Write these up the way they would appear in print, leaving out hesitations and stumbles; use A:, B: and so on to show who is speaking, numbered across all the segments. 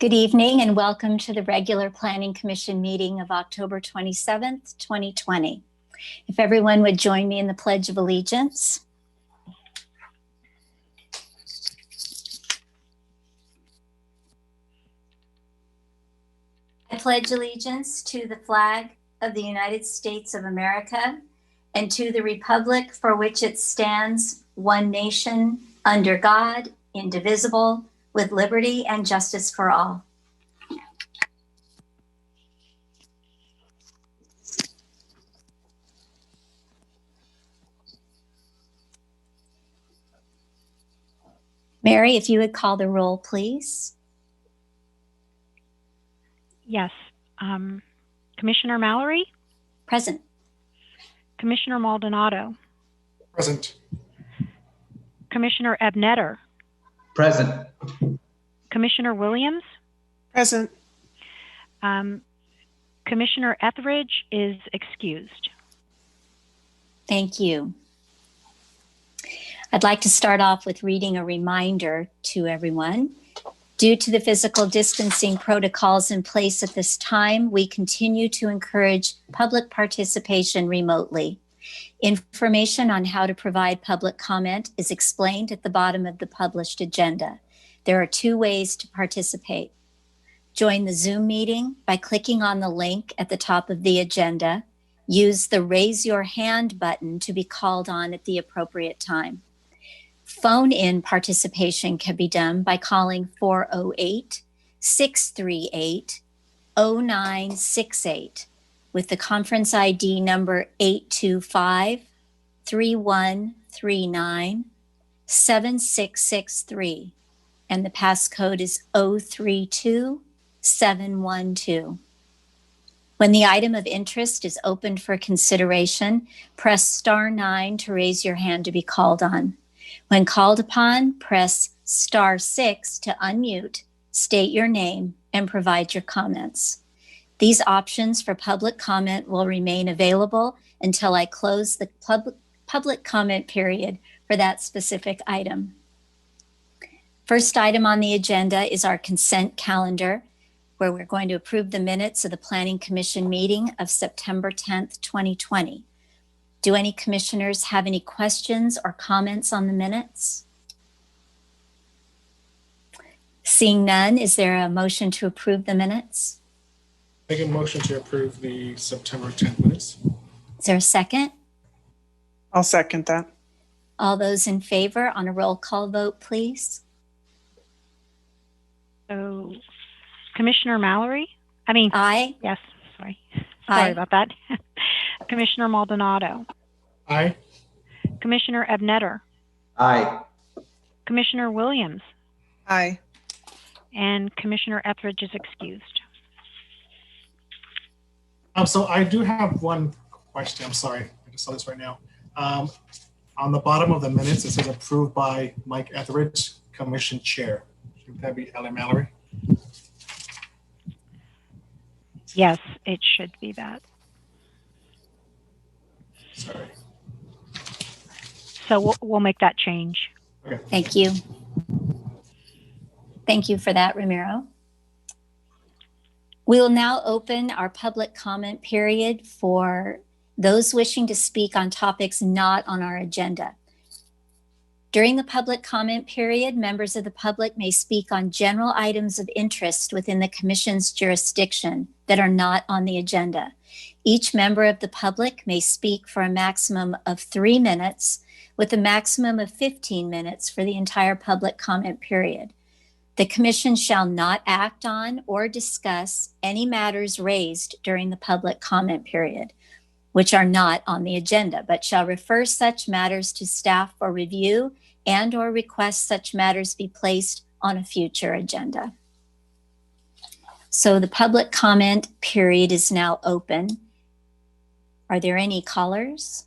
A: Good evening and welcome to the regular Planning Commission meeting of October 27th, 2020. If everyone would join me in the Pledge of Allegiance. I pledge allegiance to the flag of the United States of America and to the republic for which it stands, one nation, under God, indivisible, with liberty and justice for all. Mary, if you would call the roll, please.
B: Yes. Commissioner Mallory?
A: Present.
B: Commissioner Maldonado?
C: Present.
B: Commissioner Ebnetter?
D: Present.
B: Commissioner Williams?
C: Present.
B: Commissioner Etheridge is excused.
A: Thank you. I'd like to start off with reading a reminder to everyone. Due to the physical distancing protocols in place at this time, we continue to encourage public participation remotely. Information on how to provide public comment is explained at the bottom of the published agenda. There are two ways to participate. Join the Zoom meeting by clicking on the link at the top of the agenda. Use the Raise Your Hand button to be called on at the appropriate time. Phone-in participation can be done by calling 408-638-0968 with the conference ID number 825-3139-7663, and the passcode is 032712. When the item of interest is opened for consideration, press star 9 to raise your hand to be called on. When called upon, press star 6 to unmute, state your name, and provide your comments. These options for public comment will remain available until I close the public comment period for that specific item. First item on the agenda is our consent calendar, where we're going to approve the minutes of the Planning Commission meeting of September 10th, 2020. Do any commissioners have any questions or comments on the minutes? Seeing none, is there a motion to approve the minutes?
C: Make a motion to approve the September 10th minutes.
A: Is there a second?
E: I'll second that.
A: All those in favor on a roll call vote, please.
B: So, Commissioner Mallory?
A: Aye.
B: Yes, sorry.
A: Aye.
B: Sorry about that. Commissioner Maldonado?
C: Aye.
B: Commissioner Ebnetter?
D: Aye.
B: Commissioner Williams?
E: Aye.
B: And Commissioner Etheridge is excused.
C: So I do have one question. I'm sorry. I just saw this right now. On the bottom of the minutes, it says approved by Mike Etheridge, Commission Chair. Should that be Ellen Mallory?
B: Yes, it should be that.
C: Sorry.
B: So we'll make that change.
C: Okay.
A: Thank you. Thank you for that, Ramiro. We will now open our public comment period for those wishing to speak on topics not on our agenda. During the public comment period, members of the public may speak on general items of interest within the Commission's jurisdiction that are not on the agenda. Each member of the public may speak for a maximum of 3 minutes, with a maximum of 15 minutes for the entire public comment period. The Commission shall not act on or discuss any matters raised during the public comment period, which are not on the agenda, but shall refer such matters to staff for review and or request such matters be placed on a future agenda. So the public comment period is now open. Are there any callers?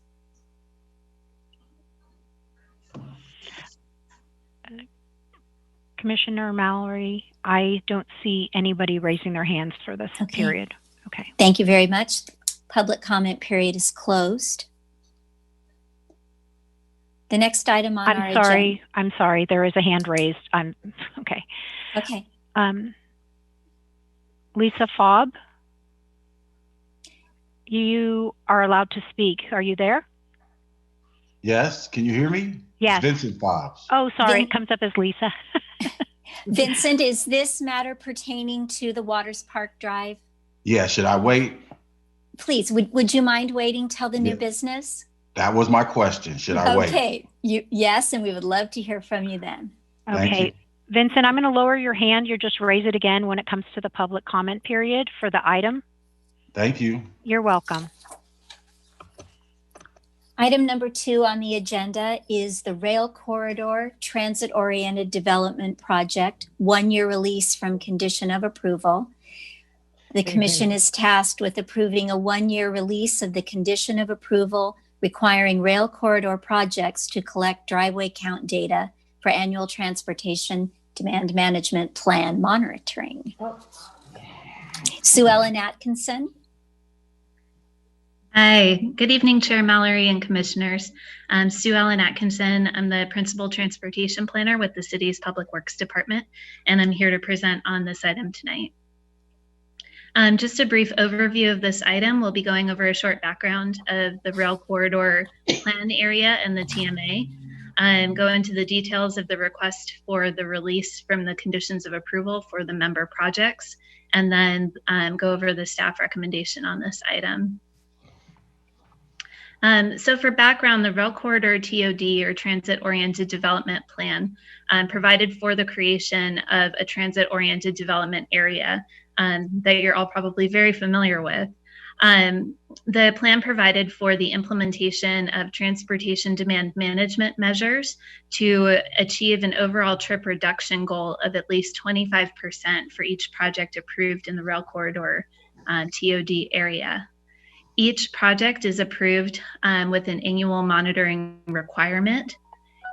B: Commissioner Mallory, I don't see anybody raising their hands for this period. Okay.
A: Thank you very much. Public comment period is closed. The next item on our agenda.
B: I'm sorry. There is a hand raised. Okay.
A: Okay.
B: Lisa Fobb, you are allowed to speak. Are you there?
F: Yes, can you hear me?
B: Yes.
F: It's Vincent Fobbs.
B: Oh, sorry, it comes up as Lisa.
A: Vincent, is this matter pertaining to the Waters Park Drive?
F: Yeah, should I wait?
A: Please, would you mind waiting till the new
F: Yeah.
A: business?
F: That was my question. Should I wait?
A: Okay, yes, and we would love to hear from you then.
F: Thank
B: Okay.
F: you.
B: Vincent, I'm going to lower your hand. You just raise it again when it comes to the public comment period for the item.
F: Thank you.
B: You're welcome.
A: Item number 2 on the agenda is the Rail Corridor Transit-Oriented Development Project, 1-year release from condition of approval. The Commission is tasked with approving a 1-year release of the condition of approval requiring rail corridor projects to collect driveway count data for annual transportation demand management plan monitoring. Sue Ellen Atkinson.
G: Hi, good evening, Chair Mallory and Commissioners. I'm Sue Ellen Atkinson. I'm the Principal Transportation Planner with the City's Public Works Department, and I'm here to present on this item tonight. Just a brief overview of this item. We'll be going over a short background of the rail corridor plan area and the TMA, go into the details of the request for the release from the conditions of approval for the member projects, and then go over the staff recommendation on this item. So for background, the Rail Corridor TOD, or Transit-Oriented Development Plan, provided for the creation of a transit-oriented development area that you're all probably very familiar with. The plan provided for the implementation of transportation demand management measures to achieve an overall trip reduction goal of at least 25% for each project approved in the Rail Corridor TOD area. Each project is approved with an annual monitoring requirement.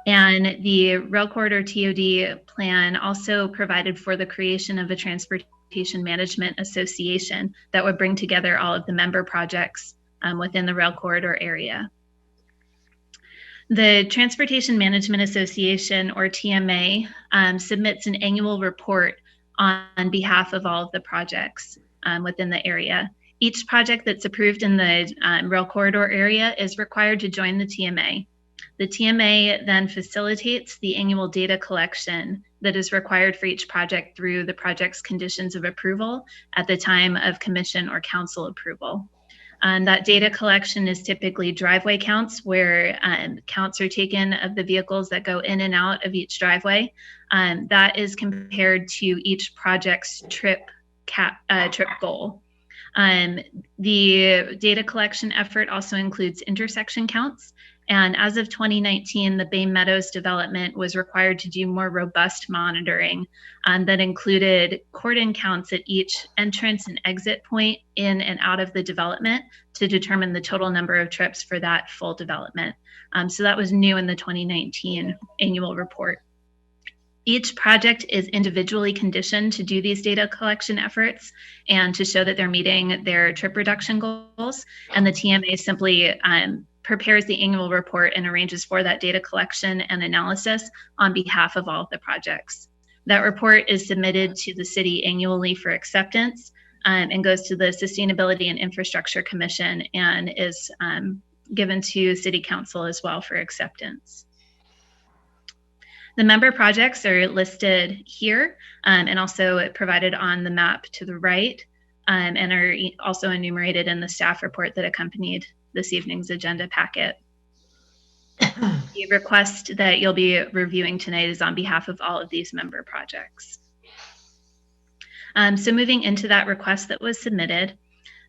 G: And the Rail Corridor TOD plan also provided for the creation of a transportation management association that would bring together all of the member projects within the Rail Corridor area. The Transportation Management Association, or TMA, submits an annual report on behalf of all of the projects within the area. Each project that's approved in the rail corridor area is required to join the TMA. The TMA then facilitates the annual data collection that is required for each project through the project's conditions of approval at the time of commission or council approval. That data collection is typically driveway counts, where counts are taken of the vehicles that go in and out of each driveway. That is compared to each project's trip goal. The data collection effort also includes intersection counts. And as of 2019, the Bay Meadows development was required to do more robust monitoring that included cordon counts at each entrance and exit point in and out of the development to determine the total number of trips for that full development. So that was new in the 2019 annual report. Each project is individually conditioned to do these data collection efforts and to show that they're meeting their trip reduction goals. And the TMA simply prepares the annual report and arranges for that data collection and analysis on behalf of all of the projects. That report is submitted to the city annually for acceptance and goes to the Sustainability and Infrastructure Commission and is given to City Council as well for acceptance. The member projects are listed here and also provided on the map to the right and are also enumerated in the staff report that accompanied this evening's agenda packet. The request that you'll be reviewing tonight is on behalf of all of these member projects. So moving into that request that was submitted,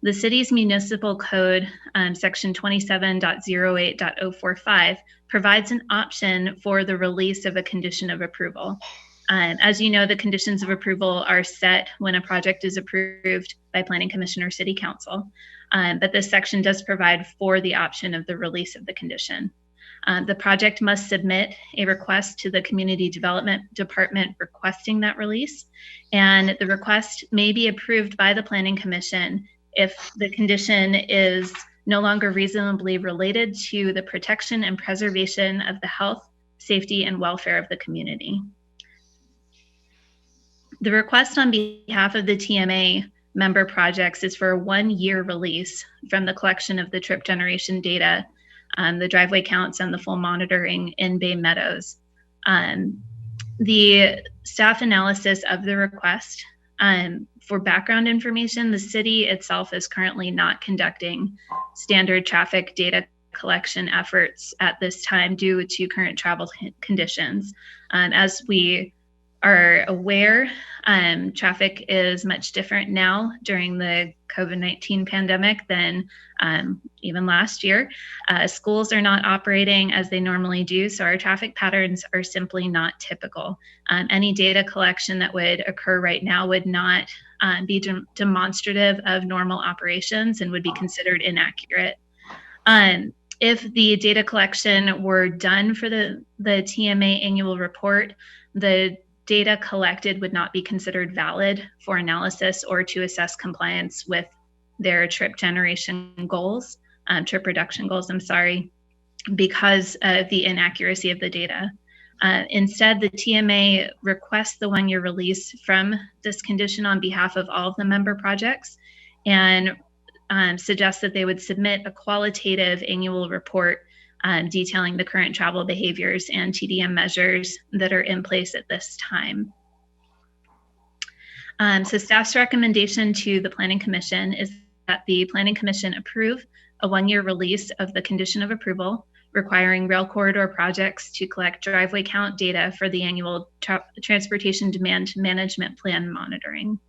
G: the city's municipal code, section 27.08.045, provides an option for the release of a condition of approval. As you know, the conditions of approval are set when a project is approved by Planning Commission or City Council. But this section does provide for the option of the release of the condition. The project must submit a request to the Community Development Department requesting that release, and the request may be approved by the Planning Commission if the condition is no longer reasonably related to the protection and preservation of the health, safety, and welfare of the community. The request on behalf of the TMA member projects is for a 1-year release from the collection of the trip generation data, the driveway counts, and the full monitoring in Bay Meadows. The staff analysis of the request, for background information, the city itself is currently not conducting standard traffic data collection efforts at this time due to current travel conditions. As we are aware, traffic is much different now during the COVID-19 pandemic than even last year. Schools are not operating as they normally do, so our traffic patterns are simply not typical. Any data collection that would occur right now would not be demonstrative of normal operations and would be considered inaccurate. If the data collection were done for the TMA annual report, the data collected would not be considered valid for analysis or to assess compliance with their trip generation goals, trip reduction goals, because of the inaccuracy of the data. Instead, the TMA requests the 1-year release from this condition on behalf of all of the member projects and suggests that they would submit a qualitative annual report detailing the current travel behaviors and TDM measures that are in place at this time. So staff's recommendation to the Planning Commission is that the Planning Commission approve a 1-year release of the condition of approval requiring rail corridor projects to collect driveway count data for the annual transportation demand management plan monitoring.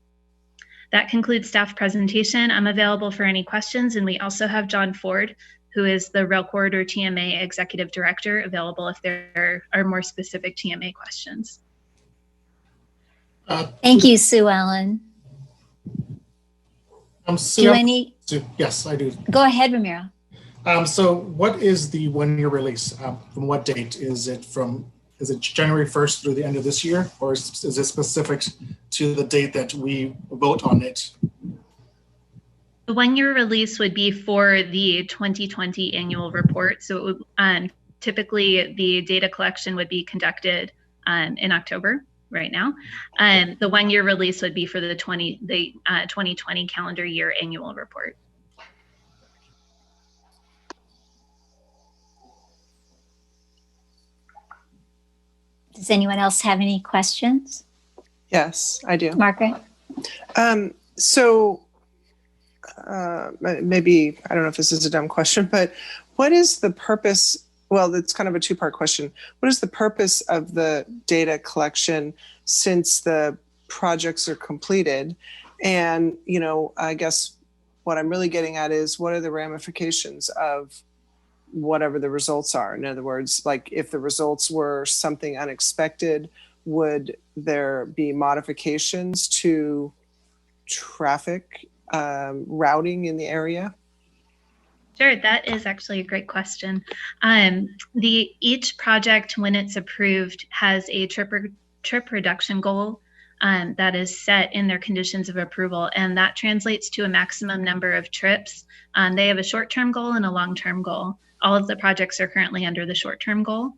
G: That concludes staff presentation. I'm available for any questions, and we also have John Ford, who is the Rail Corridor TMA Executive Director, available if there are more specific TMA questions.
A: Thank you, Sue Ellen.
C: Sue, yes, I do.
A: Go ahead, Ramiro.
C: So what is the 1-year release? From what date? Is it January 1st through the end of this year, or is it specific to the date that we vote on it?
G: The 1-year release would be for the 2020 annual report. So it would, typically the data collection would be conducted in October right now. The 1-year release would be for the 2020 calendar year annual report.
A: Does anyone else have any questions?
E: Yes, I do.
A: Margaret?
E: Maybe, I don't know if this is a dumb question, but what is the purpose? Well, it's kind of a 2-part question. What is the purpose of the data collection since the projects are completed? And, I guess what I'm really getting at is what are the ramifications of whatever the results are? In other words, like if the results were something unexpected, would there be modifications to traffic routing in the area?
G: Sure, that is actually a great question. Each project, when it's approved, has a trip reduction goal that is set in their conditions of approval, and that translates to a maximum number of trips. They have a short-term goal and a long-term goal. All of the projects are currently under the short-term goal.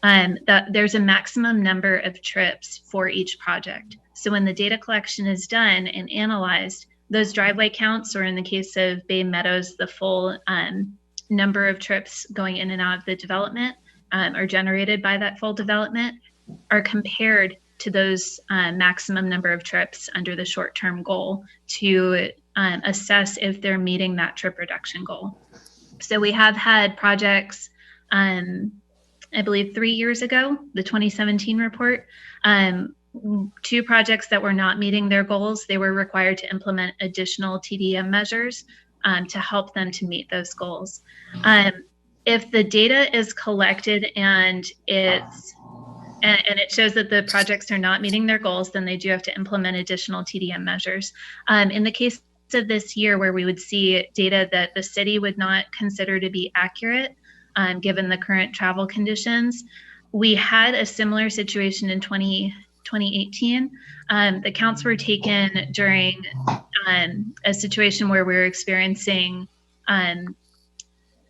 G: There's a maximum number of trips for each project. So when the data collection is done and analyzed, those driveway counts, or in the case of Bay Meadows, the full number of trips going in and out of the development are generated by that full development, are compared to those maximum number of trips under the short-term goal to assess if they're meeting that trip reduction goal. So we have had projects, I believe 3 years ago, the 2017 report, 2 projects that were not meeting their goals. They were required to implement additional TDM measures to help them to meet those goals. If the data is collected and it shows that the projects are not meeting their goals, then they do have to implement additional TDM measures. In the case of this year, where we would see data that the city would not consider to be accurate, given the current travel conditions, we had a similar situation in 2018. The counts were taken during a situation where we were experiencing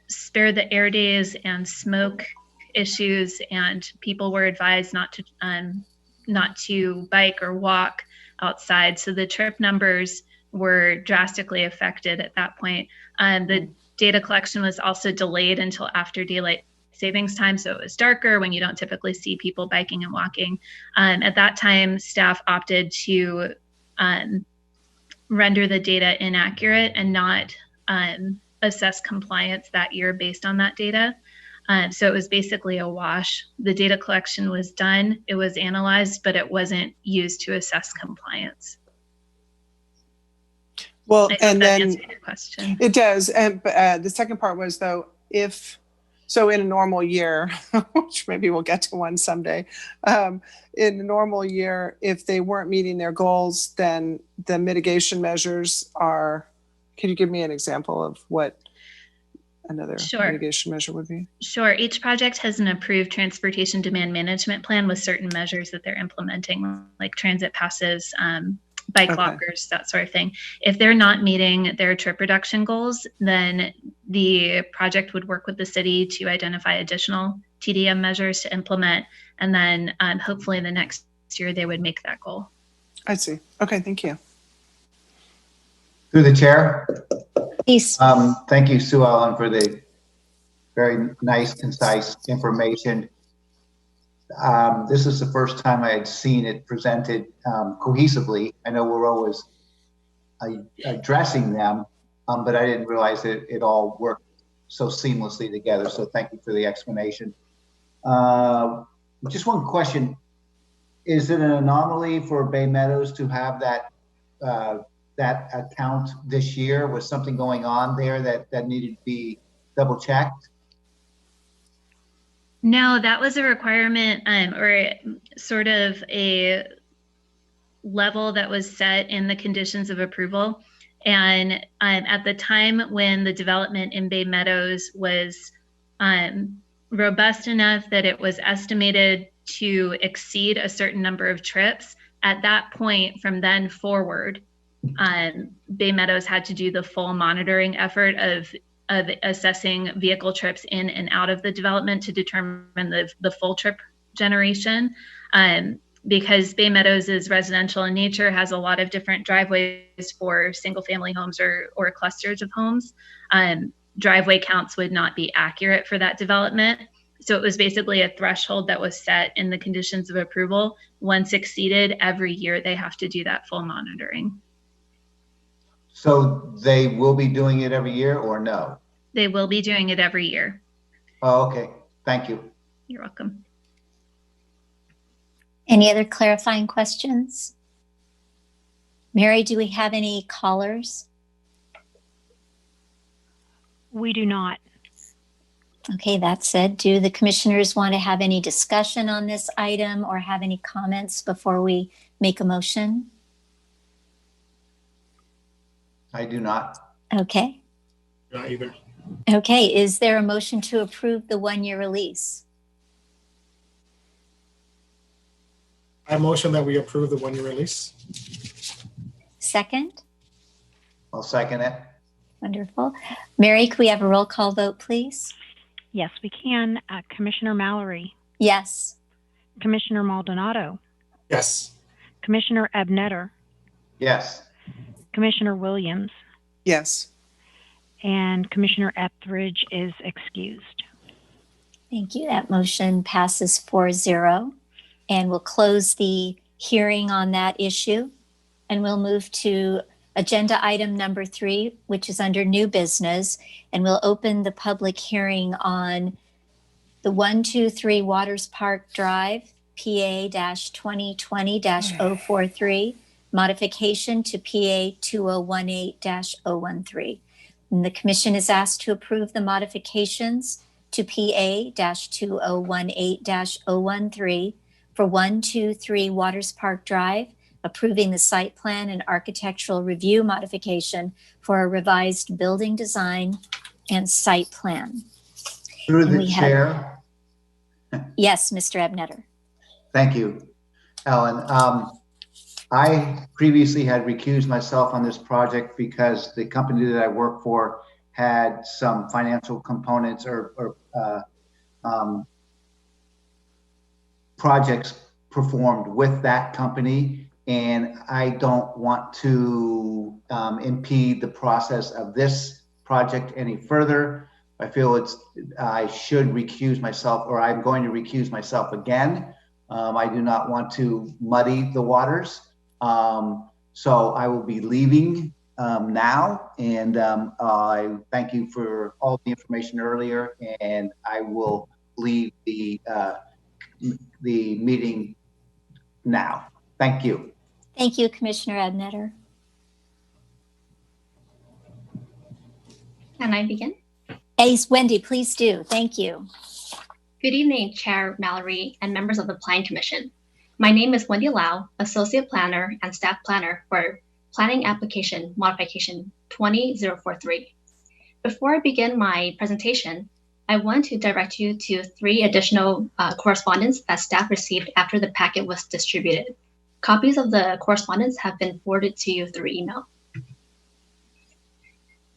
G: spare the air days and smoke issues, and people were advised not to bike or walk outside. So the trip numbers were drastically affected at that point. The data collection was also delayed until after daylight savings time, so it was darker when you don't typically see people biking and walking. At that time, staff opted to render the data inaccurate and not assess compliance that year based on that data. So it was basically a wash. The data collection was done, it was analyzed, but it wasn't used to assess compliance.
E: Well, and
G: that
E: then
G: answered your question.
E: It does. And the second part was, though, so in a normal year, which maybe we'll get to one someday, in a normal year, if they weren't meeting their goals, then the mitigation measures are, can you give me an example of what another mitigation measure would be?
G: Sure. Each project has an approved transportation demand management plan with certain measures that they're implementing, like transit passes, bike lockers, that sort of thing. If they're not meeting their trip reduction goals, then the project would work with the city to identify additional TDM measures to implement. And then hopefully the next year they would make that goal.
E: I see. Okay, thank you.
D: Through the chair.
A: Please.
D: Thank you, Sue Ellen, for the very nice, concise information. This is the first time I had seen it presented cohesively. I know we're always addressing them, but I didn't realize that it all worked so seamlessly together. So thank you for the explanation. Just one question. Is it an anomaly for Bay Meadows to have that that account this year? Was something going on there that needed to be double checked?
G: No, that was a requirement or sort of a level that was set in the conditions of approval. And at the time when the development in Bay Meadows was robust enough that it was estimated to exceed a certain number of trips, at that point from then forward, Bay Meadows had to do the full monitoring effort of assessing vehicle trips in and out of the development to determine the full trip generation. Because Bay Meadows is residential in nature, has a lot of different driveways for single family homes or clusters of homes. Driveway counts would not be accurate for that development. So it was basically a threshold that was set in the conditions of approval. Once exceeded, every year they have to do that full monitoring.
D: So they will be doing it every year or no?
G: They will be doing it every year.
D: Oh, okay. Thank you.
G: You're welcome.
A: Any other clarifying questions? Mary, do we have any callers?
B: We do not.
A: Okay, that said, do the commissioners want to have any discussion on this item or have any comments before we make a motion?
D: I do not.
A: Okay.
C: Not either.
A: Okay, is there a motion to approve the one-year release?
C: I motion that we approve the one-year release.
A: Second?
D: I'll second it.
A: Wonderful. Mary, could we have a roll call vote, please?
B: Yes, we can. Commissioner Mallory,
A: Yes.
B: Commissioner Maldonado,
C: Yes.
B: Commissioner Ebnetter,
D: Yes.
B: Commissioner Williams,
E: Yes.
B: and Commissioner Etheridge is excused.
A: Thank you. That motion passes 4-0. And we'll close the hearing on that issue. And we'll move to agenda item number 3, which is under new business. And we'll open the public hearing on the 123 Waters Park Drive, PA-2020-043, modification to PA 2018-013. And the commission is asked to approve the modifications to PA-2018-013 for 123 Waters Park Drive, approving the site plan and architectural review modification for a revised building design and site plan.
D: Through
A: And
D: the
A: we
D: chair.
A: Yes, Mr. Ebnetter.
D: Thank you, Ellen. I previously had recused myself on this project because the company that I work for had some financial components or projects performed with that company, and I don't want to impede the process of this project any further. I feel I should recuse myself, or I'm going to recuse myself again. I do not want to muddy the waters. So I will be leaving now, and I thank you for all the information earlier, and I will leave the meeting now. Thank you.
A: Thank you, Commissioner Ebnetter.
H: Can I begin?
A: Yes, Wendy, please do. Thank you.
H: Good evening, Chair Mallory and members of the Planning Commission. My name is Wendy Lau, Associate Planner and Staff Planner for Planning Application Modification 20043. Before I begin my presentation, I want to direct you to 3 additional correspondence that staff received after the packet was distributed. Copies of the correspondence have been forwarded to you through email.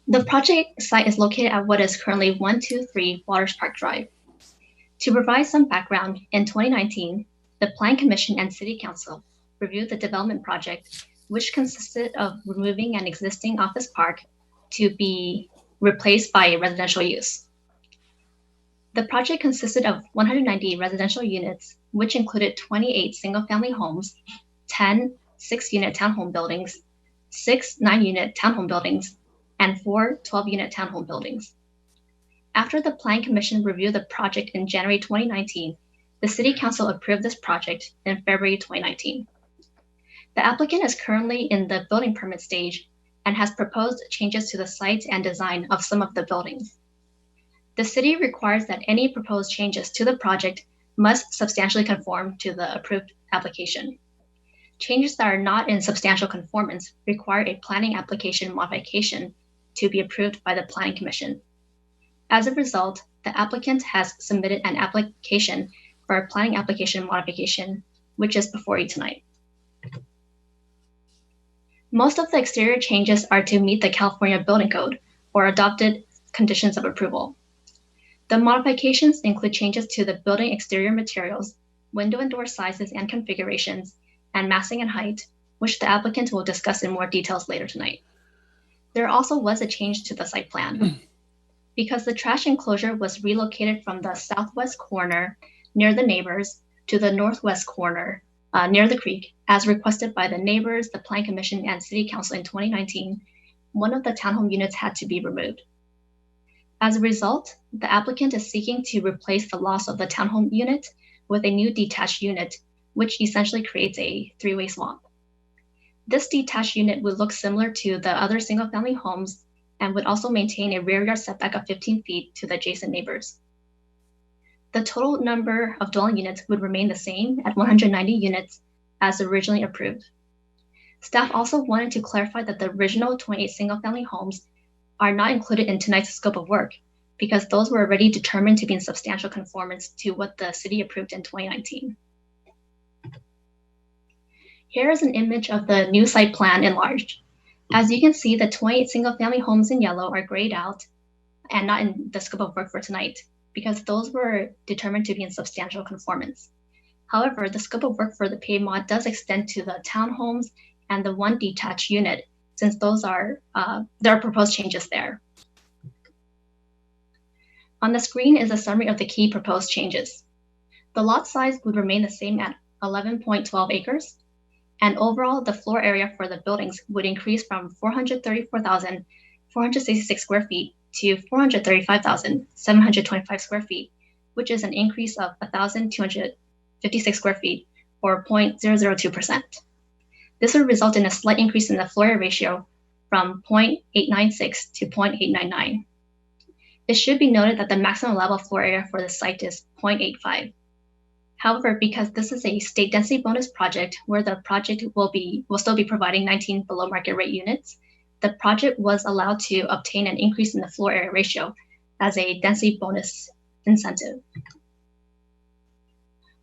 H: The project site is located at what is currently 123 Waters Park Drive. To provide some background, in 2019, the Planning Commission and City Council reviewed the development project, which consisted of removing an existing office park to be replaced by residential use. The project consisted of 190 residential units, which included 28 single-family homes, 10 6-unit townhome buildings, 6 9-unit townhome buildings, and 4 12-unit townhome buildings. After the Planning Commission reviewed the project in January 2019, the City Council approved this project in February 2019. The applicant is currently in the building permit stage and has proposed changes to the site and design of some of the buildings. The city requires that any proposed changes to the project must substantially conform to the approved application. Changes that are not in substantial conformance require a planning application modification to be approved by the Planning Commission. As a result, the applicant has submitted an application for a planning application modification, which is before you tonight. Most of the exterior changes are to meet the California Building Code or adopted conditions of approval. The modifications include changes to the building exterior materials, window and door sizes and configurations, and massing and height, which the applicant will discuss in more details later tonight. There also was a change to the site plan. Because the trash enclosure was relocated from the southwest corner near the neighbors to the northwest corner near the creek, as requested by the neighbors, the Planning Commission, and City Council in 2019, one of the townhome units had to be removed. As a result, the applicant is seeking to replace the loss of the townhome unit with a new detached unit, which essentially creates a 3-way swap. This detached unit would look similar to the other single-family homes and would also maintain a rear yard setback of 15 feet to the adjacent neighbors. The total number of dwelling units would remain the same at 190 units as originally approved. Staff also wanted to clarify that the original 28 single-family homes are not included in tonight's scope of work because those were already determined to be in substantial conformance to what the city approved in 2019. Here is an image of the new site plan enlarged. As you can see, the 28 single-family homes in yellow are grayed out and not in the scope of work for tonight because those were determined to be in substantial conformance. However, the scope of work for the pay mod does extend to the townhomes and the 1 detached unit, since those are there are proposed changes there. On the screen is a summary of the key proposed changes. The lot size would remain the same at 11.12 acres. And overall, the floor area for the buildings would increase from 434,466 square feet to 435,725 square feet, which is an increase of 1,256 square feet, or 0.002%. This would result in a slight increase in the floor area ratio from 0.896 to 0.899. It should be noted that the maximum level floor area for the site is 0.85. However, because this is a state density bonus project where the project will still be providing 19 below market rate units, the project was allowed to obtain an increase in the floor area ratio as a density bonus incentive.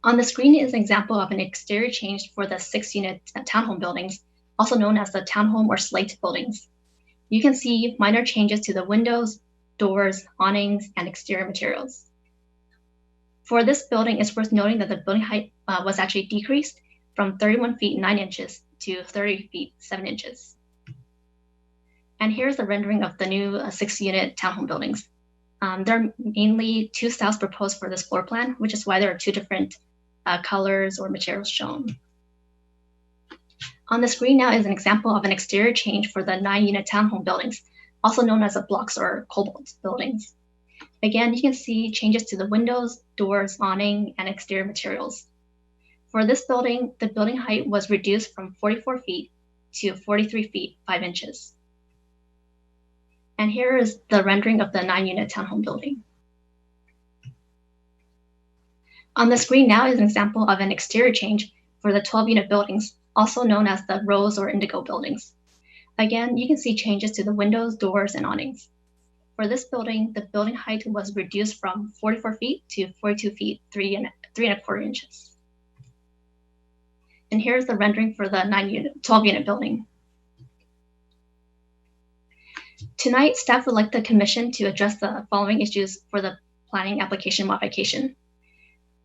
H: On the screen is an example of an exterior change for the 6-unit townhome buildings, also known as the townhome or SLATE buildings. You can see minor changes to the windows, doors, awnings, and exterior materials. For this building, it's worth noting that the building height was actually decreased from 31 feet 9 inches to 30 feet 7 inches. And here's the rendering of the new 6-unit townhome buildings. There are mainly 2 styles proposed for this floor plan, which is why there are 2 different colors or materials shown. On the screen now is an example of an exterior change for the 9-unit townhome buildings, also known as the BLOCKSICOBALT buildings. Again, you can see changes to the windows, doors, awning, and exterior materials. For this building, the building height was reduced from 44 feet to 43 feet 5 inches. And here is the rendering of the 9-unit townhome building. On the screen now is an example of an exterior change for the 12-unit buildings, also known as the Rose or Indigo buildings. Again, you can see changes to the windows, doors, and awnings. For this building, the building height was reduced from 44 feet to 42 feet 3.25 inches. And here's the rendering for the 12-unit building. Tonight, staff would like the Commission to address the following issues for the planning application modification.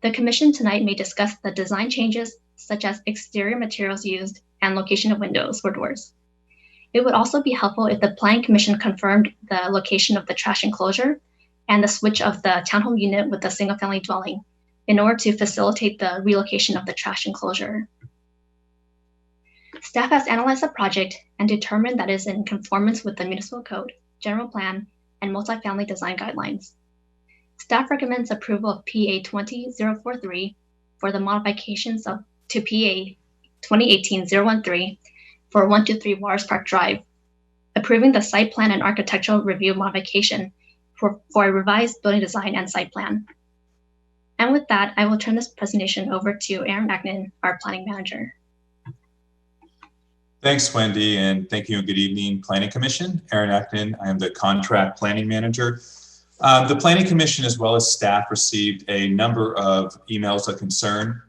H: The Commission tonight may discuss the design changes, such as exterior materials used and location of windows or doors. It would also be helpful if the Planning Commission confirmed the location of the trash enclosure and the switch of the townhome unit with the single-family dwelling in order to facilitate the relocation of the trash enclosure. Staff has analyzed the project and determined that it is in conformance with the Municipal Code, General Plan, and Multifamily Design Guidelines. Staff recommends approval of PA 20043 for the modifications to PA 2018-013 for 123 Wars Park Drive, approving the site plan and architectural review modification for a revised building design and site plan. And with that, I will turn this presentation over to Aaron Agnon, our planning manager.
I: Thanks, Wendy, and thank you and good evening, Planning Commission. Aaron Agnon, I am the contract planning manager. The Planning Commission, as well as staff, received a number of emails of concern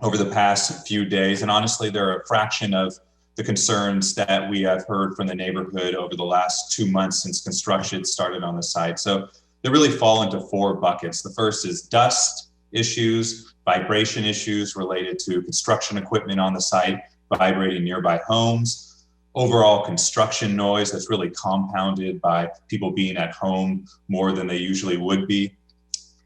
I: over the past few days, and honestly, there are a fraction of the concerns that we have heard from the neighborhood over the last 2 months since construction started on the site. So they really fall into 4 buckets. The first is dust issues, vibration issues related to construction equipment on the site, vibrating nearby homes, overall construction noise that's really compounded by people being at home more than they usually would be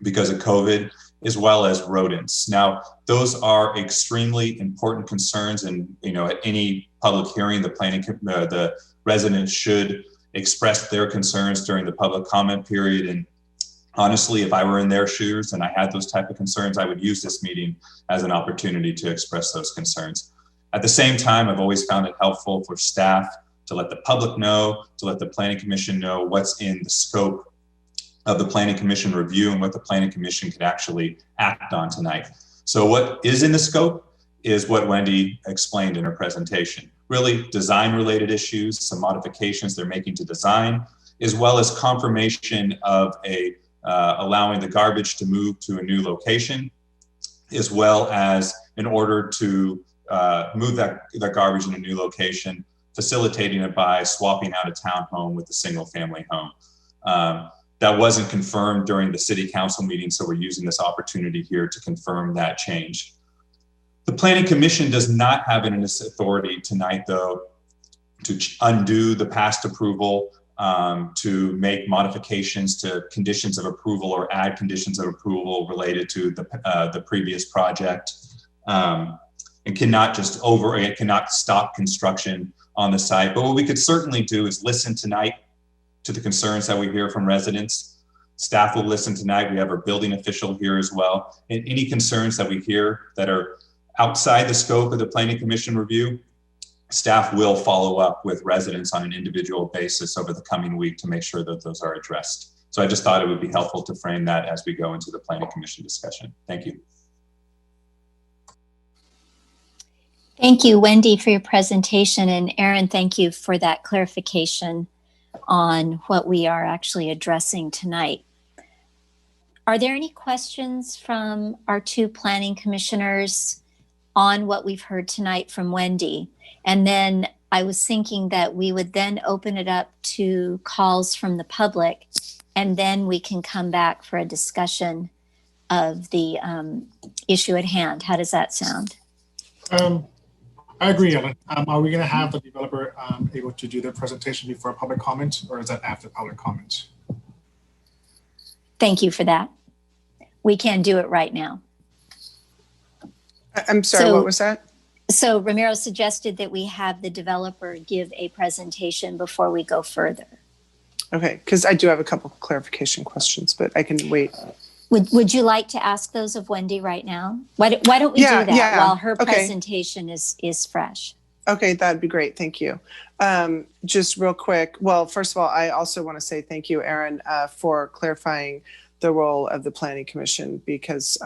I: because of COVID, as well as rodents. Now, those are extremely important concerns, and at any public hearing, the residents should express their concerns during the public comment period. And honestly, if I were in their shoes and I had those type of concerns, I would use this meeting as an opportunity to express those concerns. At the same time, I've always found it helpful for staff to let the public know, to let the Planning Commission know what's in the scope of the Planning Commission review and what the Planning Commission could actually act on tonight. So what is in the scope is what Wendy explained in her presentation. Really design-related issues, some modifications they're making to design, as well as confirmation of allowing the garbage to move to a new location, as well as in order to move that garbage in a new location, facilitating it by swapping out a townhome with a single-family home. That wasn't confirmed during the city council meeting, so we're using this opportunity here to confirm that change. The Planning Commission does not have any authority tonight, though, to undo the past approval, to make modifications to conditions of approval or add conditions of approval related to the previous project, and cannot stop construction on the site. But what we could certainly do is listen tonight to the concerns that we hear from residents. Staff will listen tonight. We have our building official here as well. And any concerns that we hear that are outside the scope of the Planning Commission review, staff will follow up with residents on an individual basis over the coming week to make sure that those are addressed. So I just thought it would be helpful to frame that as we go into the Planning Commission discussion. Thank you.
A: Thank you, Wendy, for your presentation. And Aaron, thank you for that clarification on what we are actually addressing tonight. Are there any questions from our 2 planning commissioners on what we've heard tonight from Wendy? And then I was thinking that we would then open it up to calls from the public, and then we can come back for a discussion of the issue at hand. How does that sound?
C: I agree, Ellen. Are we going to have the developer able to do their presentation before public comment, or is that after public comment?
A: Thank you for that. We can do it right now.
E: I'm sorry, what was that?
A: So Ramiro suggested that we have the developer give a presentation before we go further.
E: Okay, because I do have a couple of clarification questions, but I can wait.
A: Would you like to ask those of Wendy right now? Why don't we do that while her presentation is fresh?
E: Okay, that'd be great. Thank you. Just real quick. Well, first of all, I also want to say thank you, Aaron, for clarifying the role of the Planning Commission because,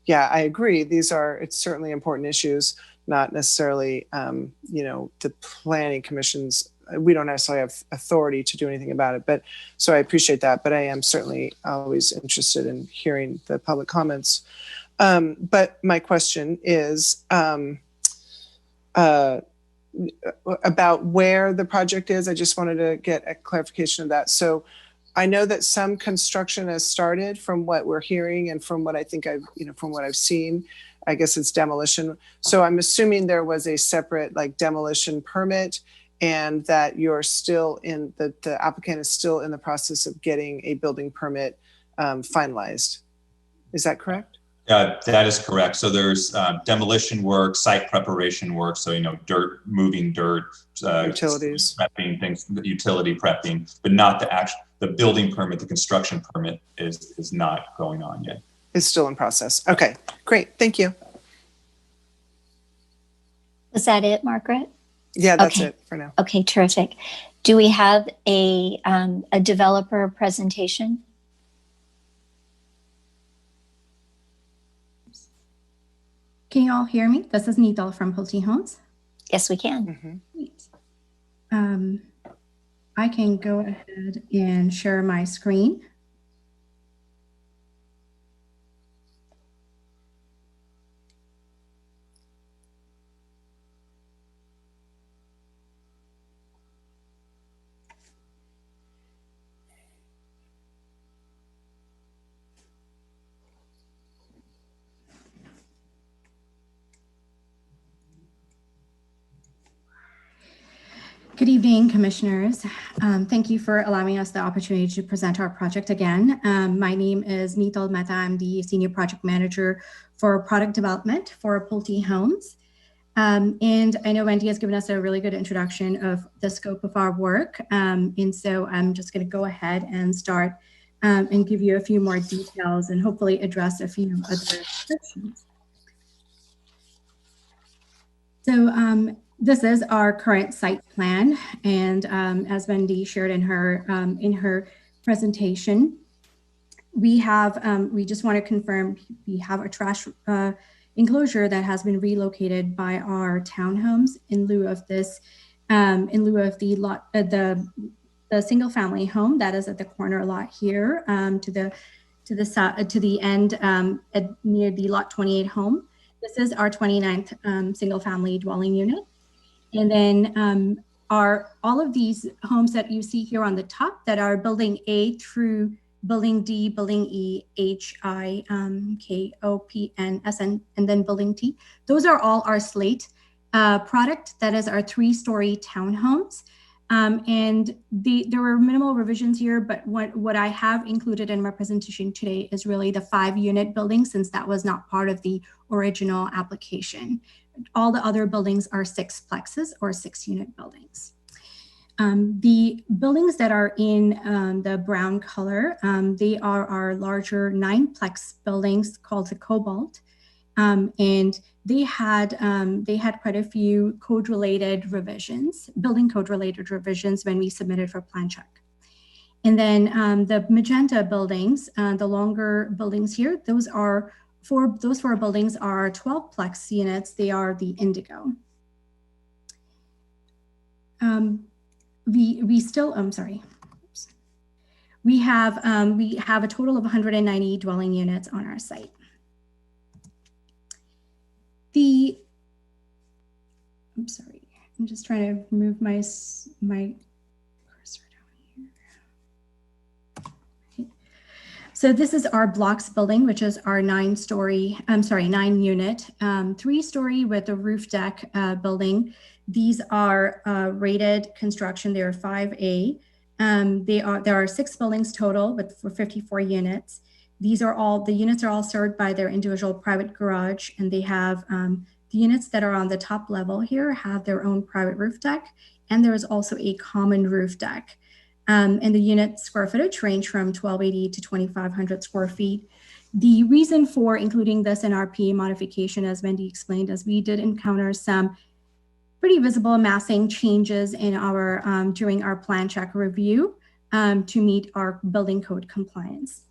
E: yeah, I agree. It's certainly important issues, not necessarily, the Planning Commission's. We don't necessarily have authority to do anything about it, but so I appreciate that. But I am certainly always interested in hearing the public comments. But my question is about where the project is. I just wanted to get a clarification of that. So I know that some construction has started from what we're hearing and from what I think from what I've seen. I guess it's demolition. So I'm assuming there was a separate demolition permit, and that you're still the applicant is still in the process of getting a building permit finalized. Is that correct?
I: That is correct. So there's demolition work, site preparation work. So, moving dirt,
E: utilities,
I: prepping things, utility prepping, but not the building permit, the construction permit is not going on yet.
E: It's still in process. Okay, great. Thank you.
A: Was that it, Margaret?
E: Yeah, that's it for now.
A: Okay, terrific. Do we have a developer presentation?
J: Can you all hear me? This is Nidal from Pulte Homes.
A: Yes, we can.
J: Mm-hmm. I can go ahead and share my screen. Good evening, commissioners. Thank you for allowing us the opportunity to present our project again. My name is Nital Mehta. I'm the Senior Project Manager for Product Development for Pulte Homes. And I know Wendy has given us a really good introduction of the scope of our work. And so I'm just going to go ahead and start and give you a few more details and hopefully address a few other questions. So this is our current site plan, and as Wendy shared in her presentation, we just want to confirm we have a trash enclosure that has been relocated by our townhomes in lieu of this, in lieu of the lot, the single family home that is at the corner lot here to the end near the lot 28 home. This is our 29th single family dwelling unit. And then all of these homes that you see here on the top that are building A through building D, building E, H, I, K, O, P, N, S, N, and then building T. Those are all our SLATE product. That is our 3-story townhomes. And there were minimal revisions here, but what I have included in my presentation today is really the 5-unit building, since that was not part of the original application. All the other buildings are 6-plexes or 6-unit buildings. The buildings that are in the brown color, they are our larger 9-plex buildings called the Cobalt. And they had quite a few code-related revisions, building code-related revisions when we submitted for plan check. And then the magenta buildings, the longer buildings here, those 4 buildings are 12-plex units. They are the Indigo. We have a total of 190 dwelling units on our site. I'm sorry, I'm just trying to move my cursor down here. So this is our blocks building, which is our 9-unit, 3-story with a roof deck building. These are rated construction. They are 5A. There are 6 buildings total for 54 units. The units are all served by their individual private garage, and they have the units that are on the top level here have their own private roof deck, and there is also a common roof deck. And the unit square footage range from 1,280 to 2,500 square feet. The reason for including this in our PA modification, as Wendy explained, is we did encounter some pretty visible massing changes in our during our plan check review to meet our building code compliance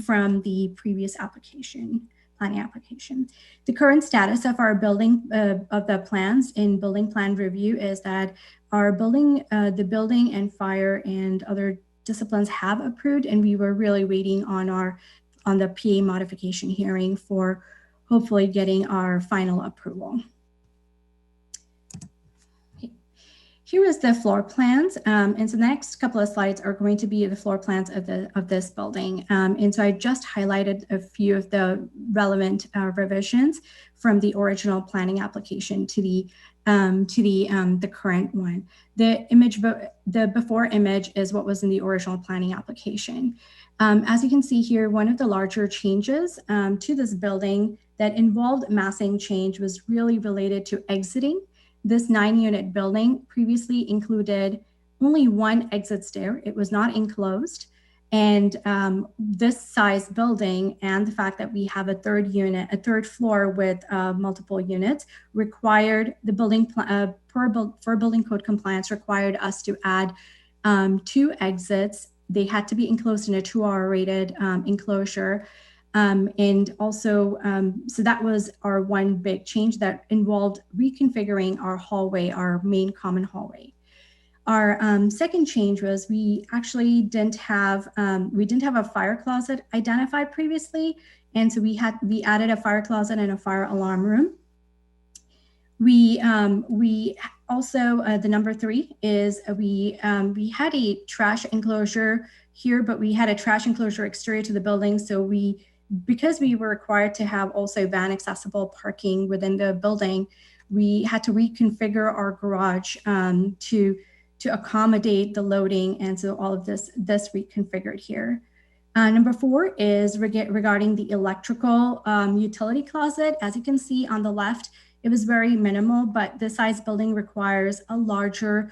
J: from the previous planning application. The current status of our building of the plans in building plan review is that our building, the building and fire and other disciplines have approved, and we were really waiting on the PA modification hearing for hopefully getting our final approval. Here is the floor plans, and so the next couple of slides are going to be the floor plans of this building. And so I just highlighted a few of the relevant revisions from the original planning application to the current one. The before image is what was in the original planning application. As you can see here, one of the larger changes to this building that involved massing change was really related to exiting. This 9-unit building previously included only one exit stair. It was not enclosed. And this size building and the fact that we have a third floor with multiple units required the building, for building code compliance, required us to add 2 exits. They had to be enclosed in a 2R rated enclosure. And also, so that was our one big change that involved reconfiguring our hallway, our main common hallway. Our second change was we actually didn't have a fire closet identified previously, and so we added a fire closet and a fire alarm room. We also the number 3 is we had a trash enclosure here, but we had a trash enclosure exterior to the building, so because we were required to have also van accessible parking within the building, we had to reconfigure our garage to accommodate the loading, and so all of this reconfigured here. Number 4 is regarding the electrical utility closet. As you can see on the left, it was very minimal, but this size building requires a larger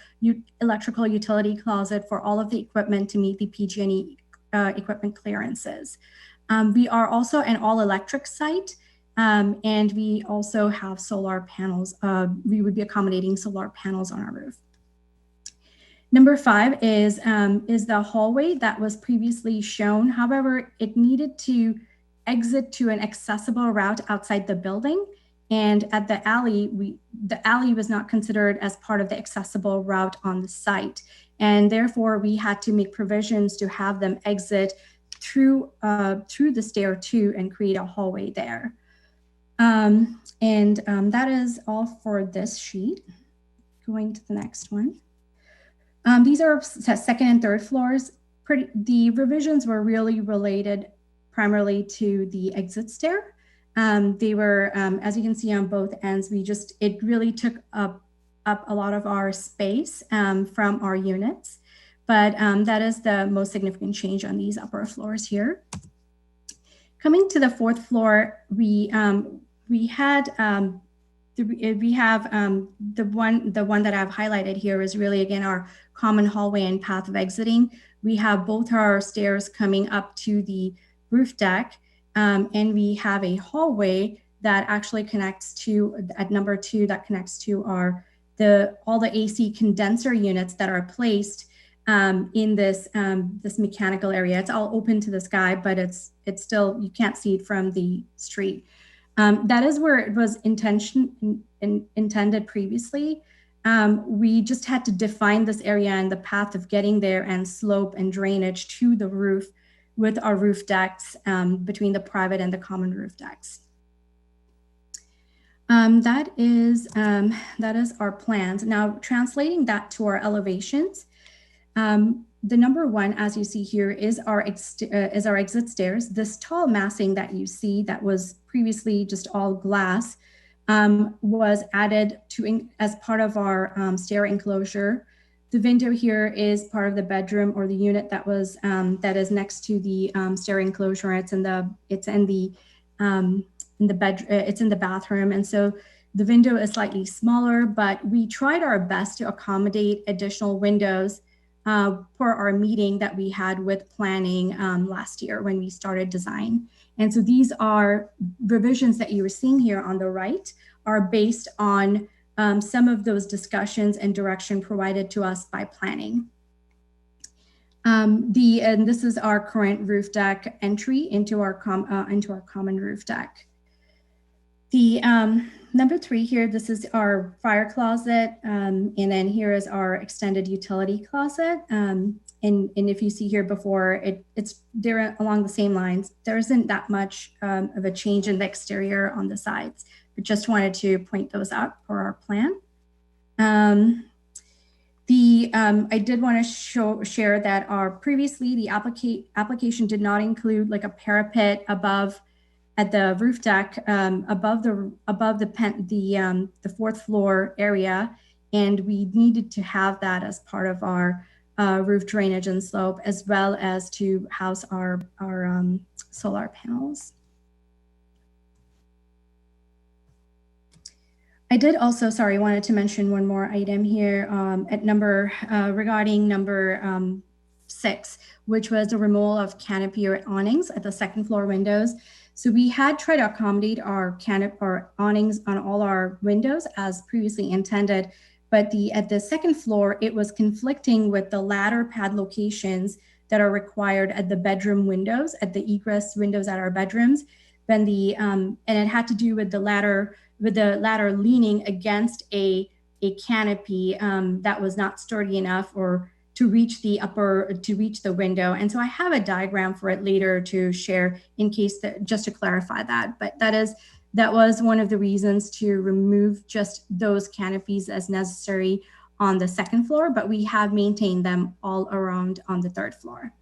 J: electrical utility closet for all of the equipment to meet the PG&E equipment clearances. We are also an all-electric site, and we also have solar panels. We would be accommodating solar panels on our roof. Number 5 is the hallway that was previously shown. However, it needed to exit to an accessible route outside the building. And at the alley, the alley was not considered as part of the accessible route on the site. And therefore, we had to make provisions to have them exit through the stair 2 and create a hallway there. That is all for this sheet. Going to the next one. These are second and third floors. The revisions were really related primarily to the exit stair. They were, as you can see on both ends, it really took up a lot of our space from our units. But that is the most significant change on these upper floors here. Coming to the 4th floor, we have the one that I've highlighted here is really, again, our common hallway and path of exiting. We have both our stairs coming up to the roof deck, and we have a hallway that actually connects to, at number 2, that connects to all the AC condenser units that are placed in this mechanical area. It's all open to the sky, but it's still, you can't see it from the street. That is where it was intended previously. We just had to define this area and the path of getting there and slope and drainage to the roof with our roof decks between the private and the common roof decks. That is our plans. Now, translating that to our elevations, the number one, as you see here, is our exit stairs. This tall massing that you see that was previously just all glass was added to as part of our stair enclosure. The window here is part of the bedroom or the unit that was that is next to the stair enclosure. It's in the bathroom, and so the window is slightly smaller, but we tried our best to accommodate additional windows for our meeting that we had with planning last year when we started design. And so these are revisions that you are seeing here on the right are based on some of those discussions and direction provided to us by planning. And this is our current roof deck entry into our common roof deck. The number 3 here, this is our fire closet, and then here is our extended utility closet. And if you see here before, it's there along the same lines. There isn't that much of a change in the exterior on the sides, but just wanted to point those out for our plan. I did want to share that previously the application did not include like a parapet above at the roof deck above the 4th floor area, and we needed to have that as part of our roof drainage and slope, as well as to house our solar panels. I did also, wanted to mention one more item here at regarding number 6, which was the removal of canopy or awnings at the 2nd floor windows. So we had tried to accommodate our awnings on all our windows as previously intended, but at the 2nd floor, it was conflicting with the ladder pad locations that are required at the bedroom windows, at the egress windows at our bedrooms. And it had to do with the ladder leaning against a canopy that was not sturdy enough or to reach the window. And so I have a diagram for it later to share in case just to clarify that. But that was one of the reasons to remove just those canopies as necessary on the 2nd floor, but we have maintained them all around on the 3rd floor.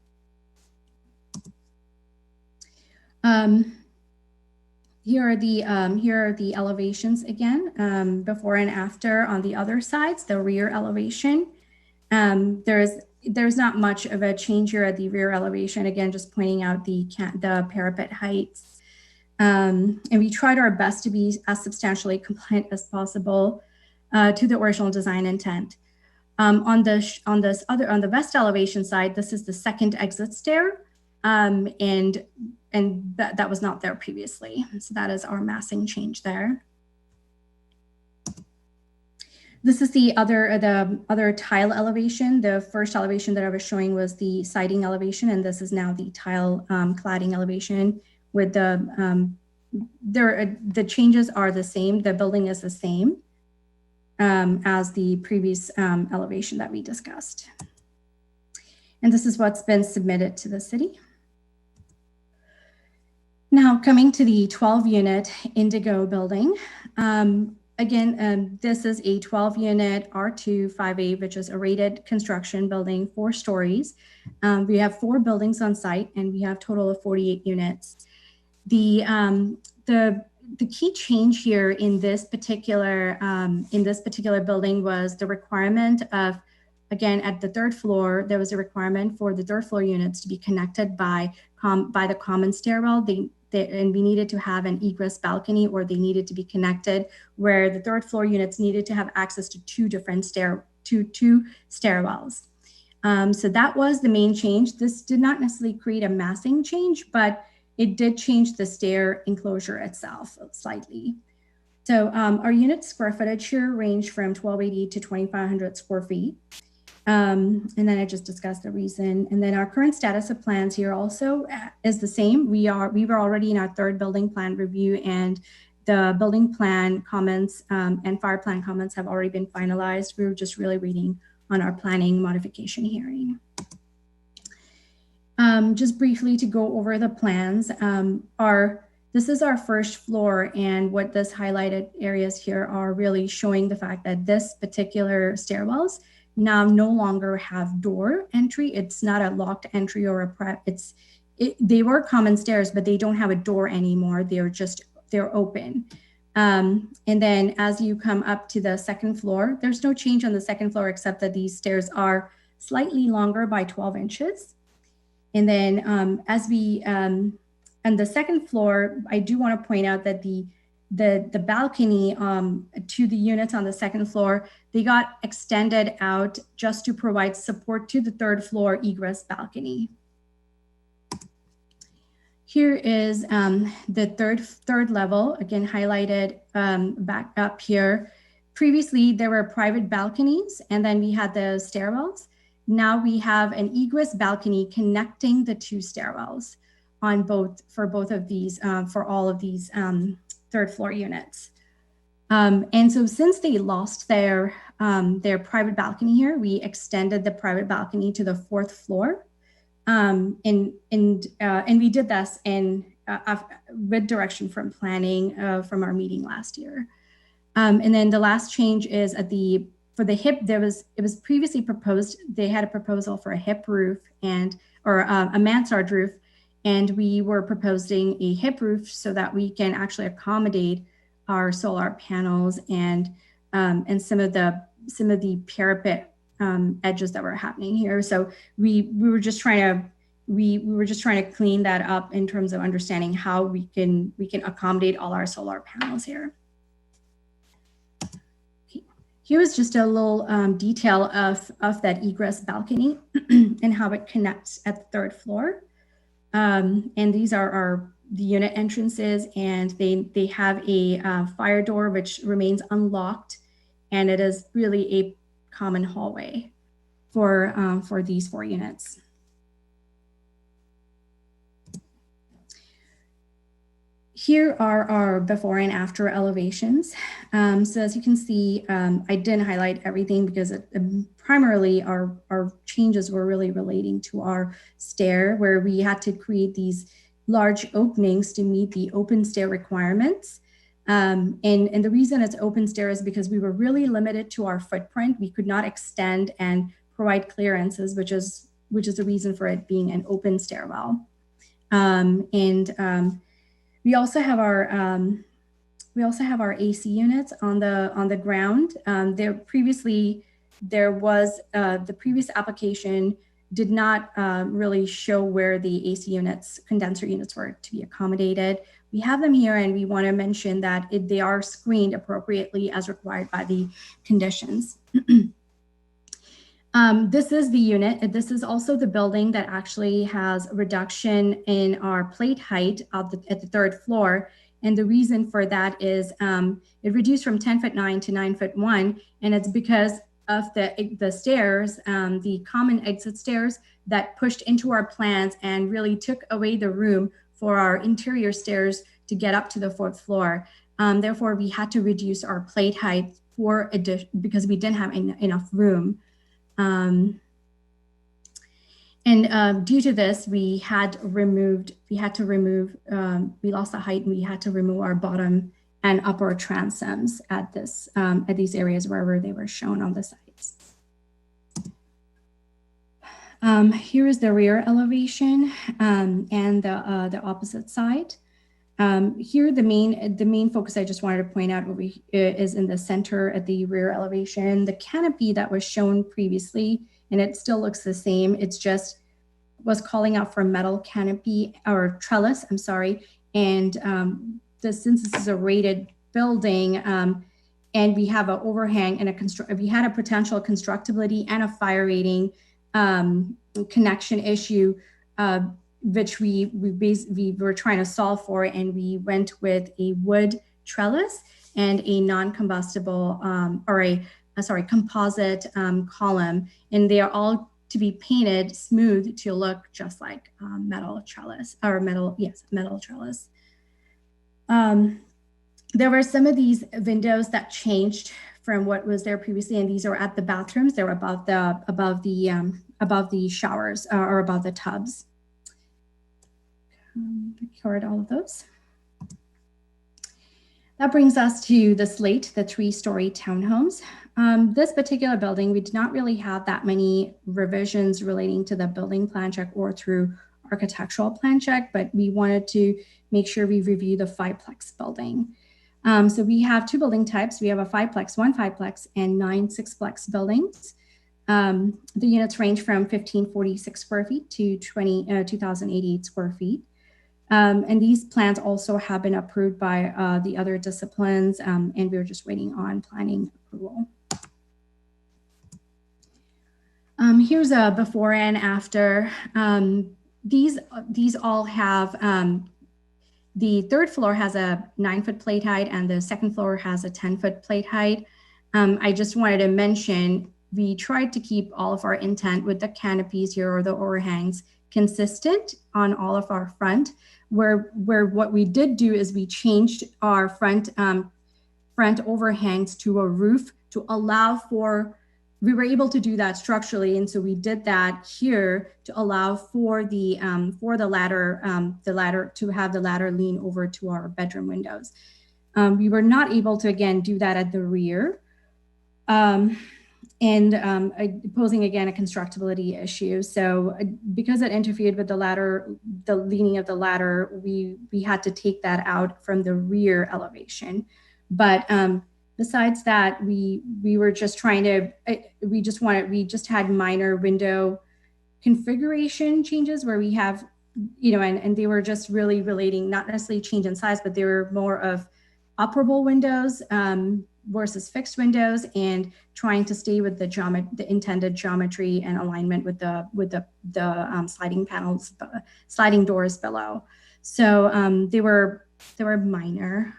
J: Here are the elevations again, before and after on the other sides, the rear elevation. There's not much of a change here at the rear elevation. Again, just pointing out the parapet heights. And we tried our best to be as substantially compliant as possible to the original design intent. On the west elevation side, this is the 2nd exit stair, and that was not there previously. So that is our massing change there. This is the other tile elevation. The first elevation that I was showing was the siding elevation, and this is now the tile cladding elevation. With the changes are the same. The building is the same as the previous elevation that we discussed. And this is what's been submitted to the city. Now coming to the 12-unit Indigo building. Again, this is a 12-unit R2 5A, which is a rated construction building, 4 stories. We have 4 buildings on site, and we have a total of 48 units. The key change here in this particular building was the requirement of, again, at the 3rd floor, there was a requirement for the 3rd floor units to be connected by the common stairwell. And we needed to have an egress balcony, or they needed to be connected, where the 3rd floor units needed to have access to 2 different stairwells. So that was the main change. This did not necessarily create a massing change, but it did change the stair enclosure itself slightly. So our unit square footage here range from 1280 to 2500 square feet. And then I just discussed the reason. And then our current status of plans here also is the same. We were already in our 3rd building plan review, and the building plan comments and fire plan comments have already been finalized. We were just really waiting on our planning modification hearing. Just briefly to go over the plans, this is our 1st floor, and what this highlighted areas here are really showing the fact that this particular stairwells now no longer have door entry. It's not a locked entry or a prep. They were common stairs, but they don't have a door anymore. They're open. And then as you come up to the second floor, there's no change on the second floor except that these stairs are slightly longer by 12 inches. And then on the second floor, I do want to point out that the balcony to the units on the second floor, they got extended out just to provide support to the third floor egress balcony. Here is the third level, again highlighted back up here. Previously, there were private balconies, and then we had the stairwells. Now we have an egress balcony connecting the two stairwells for all of these third floor units. And so since they lost their private balcony here, we extended the private balcony to the fourth floor. And we did this with direction from planning from our meeting last year. And then the last change is for the hip, it was previously proposed, they had a proposal for a hip roof or a mansard roof. And we were proposing a hip roof so that we can actually accommodate our solar panels and some of the parapet edges that were happening here. So we were just trying to clean that up in terms of understanding how we can accommodate all our solar panels here. Here is just a little detail of that egress balcony and how it connects at the third floor. And these are the unit entrances, and they have a fire door which remains unlocked, and it is really a common hallway for these 4 units. Here are our before and after elevations. So as you can see, I didn't highlight everything because primarily our changes were really relating to our stair, where we had to create these large openings to meet the open stair requirements. And the reason it's open stair is because we were really limited to our footprint. We could not extend and provide clearances, which is the reason for it being an open stairwell. We also have our AC units on the ground. The previous application did not really show where the AC units, condenser units, were to be accommodated. We have them here, and we want to mention that they are screened appropriately as required by the conditions. This is the unit. This is also the building that actually has a reduction in our plate height at the third floor. And the reason for that is it reduced from 10'9" to 9'1", and it's because of the stairs, the common exit stairs that pushed into our plans and really took away the room for our interior stairs to get up to the fourth floor. Therefore, we had to reduce our plate height because we didn't have enough room. Due to this, we lost the height, and we had to remove our bottom and upper transoms at these areas wherever they were shown on the sites. Here is the rear elevation and the opposite side. Here, the main focus I just wanted to point out is in the center at the rear elevation. The canopy that was shown previously, and it still looks the same, it's just was calling out for metal canopy or trellis, I'm sorry. And since this is a rated building and we have an overhang and we had a potential constructability and a fire rating connection issue, which we were trying to solve for, and we went with a wood trellis and a non-combustible composite column, and they are all to be painted smooth to look just like metal trellis. There were some of these windows that changed from what was there previously, and these are at the bathrooms. They're above the showers or above the tubs. Record all of those. That brings us to the SLATE, the 3-story townhomes. This particular building, we did not really have that many revisions relating to the building plan check or through architectural plan check, but we wanted to make sure we review the 5-plex building. So we have 2 building types. We have a 5-plex, 1 5-plex, and 9 6-plex buildings. The units range from 1,546 square feet to 2,088 square feet. And these plans also have been approved by the other disciplines, and we're just waiting on planning approval. Here's a before and after. These all have, the 3rd floor has a 9-foot plate height and the 2nd floor has a 10-foot plate height. I just wanted to mention, we tried to keep all of our intent with the canopies here or the overhangs consistent on all of our front, where what we did do is we changed our front overhangs to a roof to allow for, we were able to do that structurally. And so we did that here to allow for the ladder to have the ladder lean over to our bedroom windows. We were not able to, again, do that at the rear. Posing again a constructability issue. So because it interfered with the ladder, the leaning of the ladder, we had to take that out from the rear elevation. But besides that, we were just trying to, we just had minor window configuration changes where we have, and they were just really relating, not necessarily change in size, but they were more of operable windows versus fixed windows, and trying to stay with the intended geometry and alignment with the sliding panels, sliding doors below. So they were minor.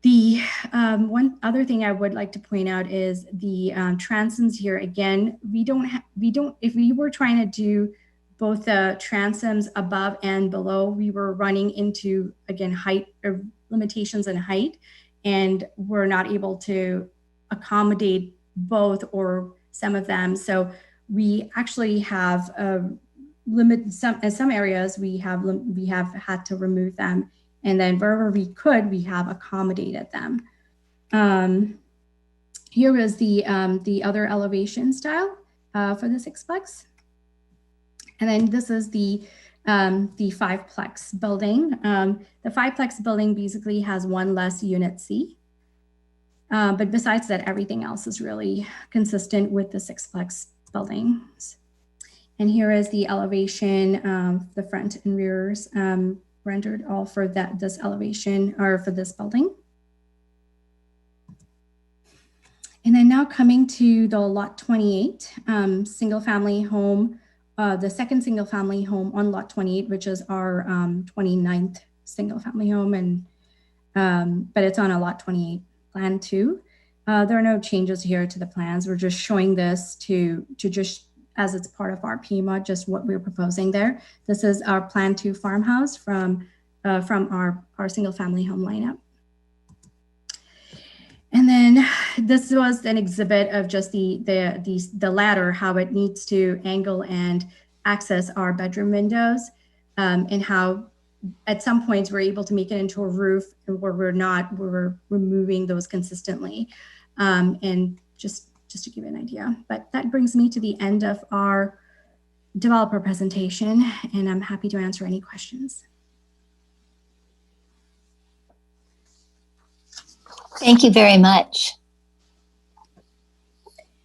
J: The one other thing I would like to point out is the transoms here. Again, if we were trying to do both the transoms above and below, we were running into, again, height limitations in height, and we're not able to accommodate both or some of them. So we actually have in some areas we have had to remove them, and then wherever we could, we have accommodated them. Here is the other elevation style for the 6-plex, and then this is the 5-plex building. The 5-plex building basically has 1 less unit C. But besides that, everything else is really consistent with the 6-plex buildings. And here is the elevation, the front and rears rendered all for this elevation or for this building. And then now coming to the lot 28, single family home, the second single family home on lot 28, which is our 29th single family home, and but it's on a lot 28 plan too. There are no changes here to the plans. We're just showing this to just as it's part of our PMOD, just what we're proposing there. This is our plan 2 farmhouse from our single family home lineup. And then this was an exhibit of just the ladder, how it needs to angle and access our bedroom windows, and how at some points we're able to make it into a roof, and where we're removing those consistently. And just to give you an idea. But that brings me to the end of our developer presentation, and I'm happy to answer any questions.
A: Thank you very much.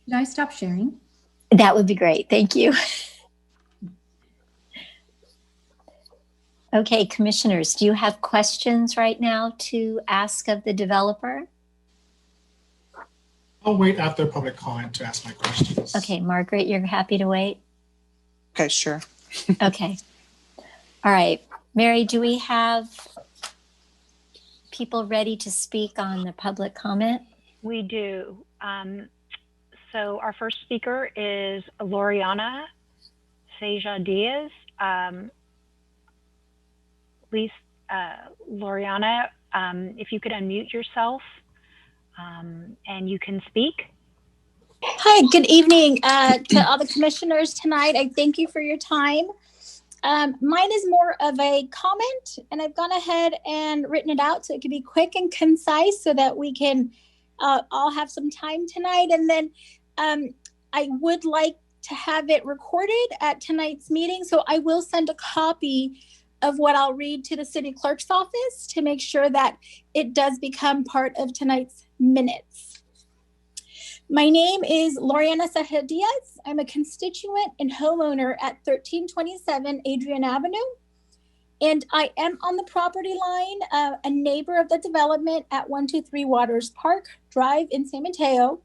J: Did I stop sharing?
A: That would be great. Thank you. Okay, commissioners, do you have questions right now to ask of the developer?
C: I'll wait after public comment to ask my questions.
A: Okay, Margaret, you're happy to wait?
E: Okay, sure.
A: Okay. All right. Mary, do we have people ready to speak on the public comment?
B: We do. So our first speaker is Loriana Seja Diaz. Please, Loriana, if you could unmute yourself and you can speak.
K: Hi, good evening to all the commissioners tonight. I thank you for your time. Mine is more of a comment, and I've gone ahead and written it out so it can be quick and concise so that we can all have some time tonight. And then I would like to have it recorded at tonight's meeting. So I will send a copy of what I'll read to the city clerk's office to make sure that it does become part of tonight's minutes. My name is Loriana Sajadias. I'm a constituent and homeowner at 1327 Adrian Avenue. And I am on the property line, a neighbor of the development at 123 Waters Park Drive in San Mateo.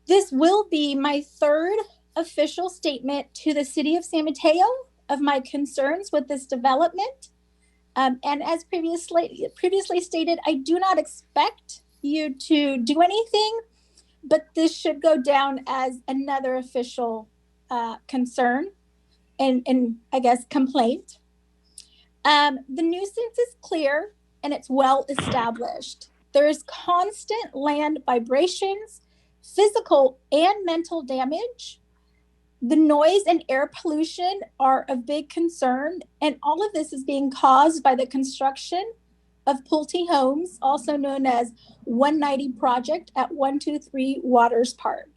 K: This will be my third official statement to the city of San Mateo of my concerns with this development. And as previously stated, I do not expect you to do anything, but this should go down as another official concern and I guess complaint. The nuisance is clear and it's well established. There is constant land vibrations, physical and mental damage. The noise and air pollution are a big concern, and all of this is being caused by the construction of Pulte Homes, also known as 190 Project at 123 Waters Park.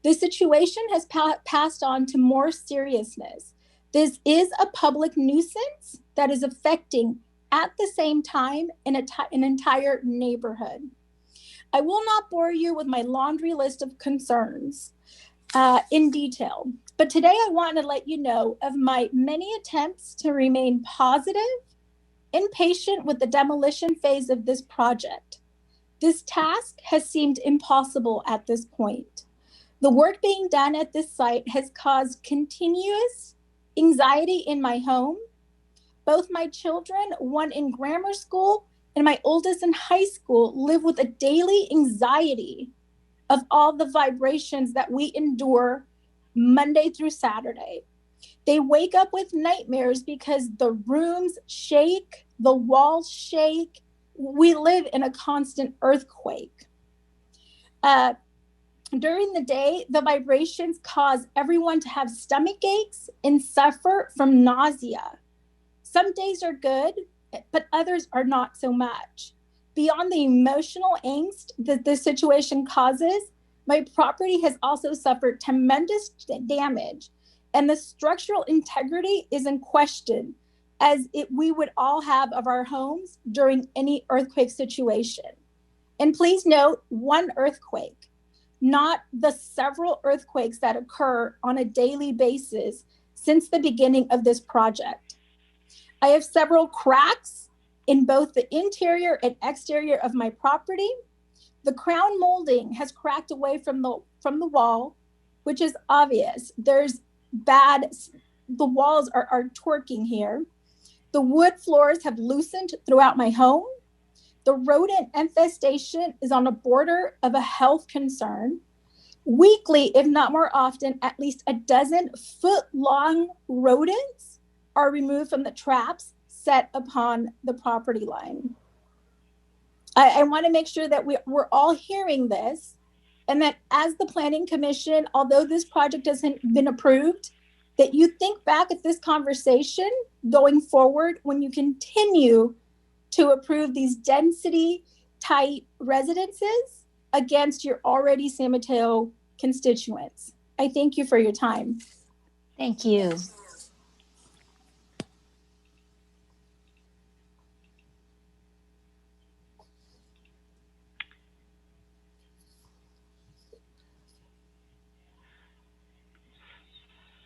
K: This situation has passed on to more seriousness. This is a public nuisance that is affecting at the same time an entire neighborhood. I will not bore you with my laundry list of concerns in detail, but today I want to let you know of my many attempts to remain positive and patient with the demolition phase of this project. This task has seemed impossible at this point. The work being done at this site has caused continuous anxiety in my home. Both my children, one in grammar school and my oldest in high school, live with a daily anxiety of all the vibrations that we endure Monday through Saturday. They wake up with nightmares because the rooms shake, the walls shake. We live in a constant earthquake. During the day, the vibrations cause everyone to have stomach aches and suffer from nausea. Some days are good, but others are not so much. Beyond the emotional angst that this situation causes, my property has also suffered tremendous damage, and the structural integrity is in question, as we would all have of our homes during any earthquake situation. And please note, one earthquake, not the several earthquakes that occur on a daily basis since the beginning of this project. I have several cracks in both the interior and exterior of my property. The crown molding has cracked away from the wall, which is obvious. There's the walls are torquing here. The wood floors have loosened throughout my home. The rodent infestation is on the border of a health concern. Weekly, if not more often, at least a dozen foot-long rodents are removed from the traps set upon the property line. I want to make sure that we're all hearing this, and that as the Planning Commission, although this project hasn't been approved, that you think back at this conversation going forward when you continue to approve these density-tight residences against your already San Mateo constituents. I thank you for your time.
A: Thank you.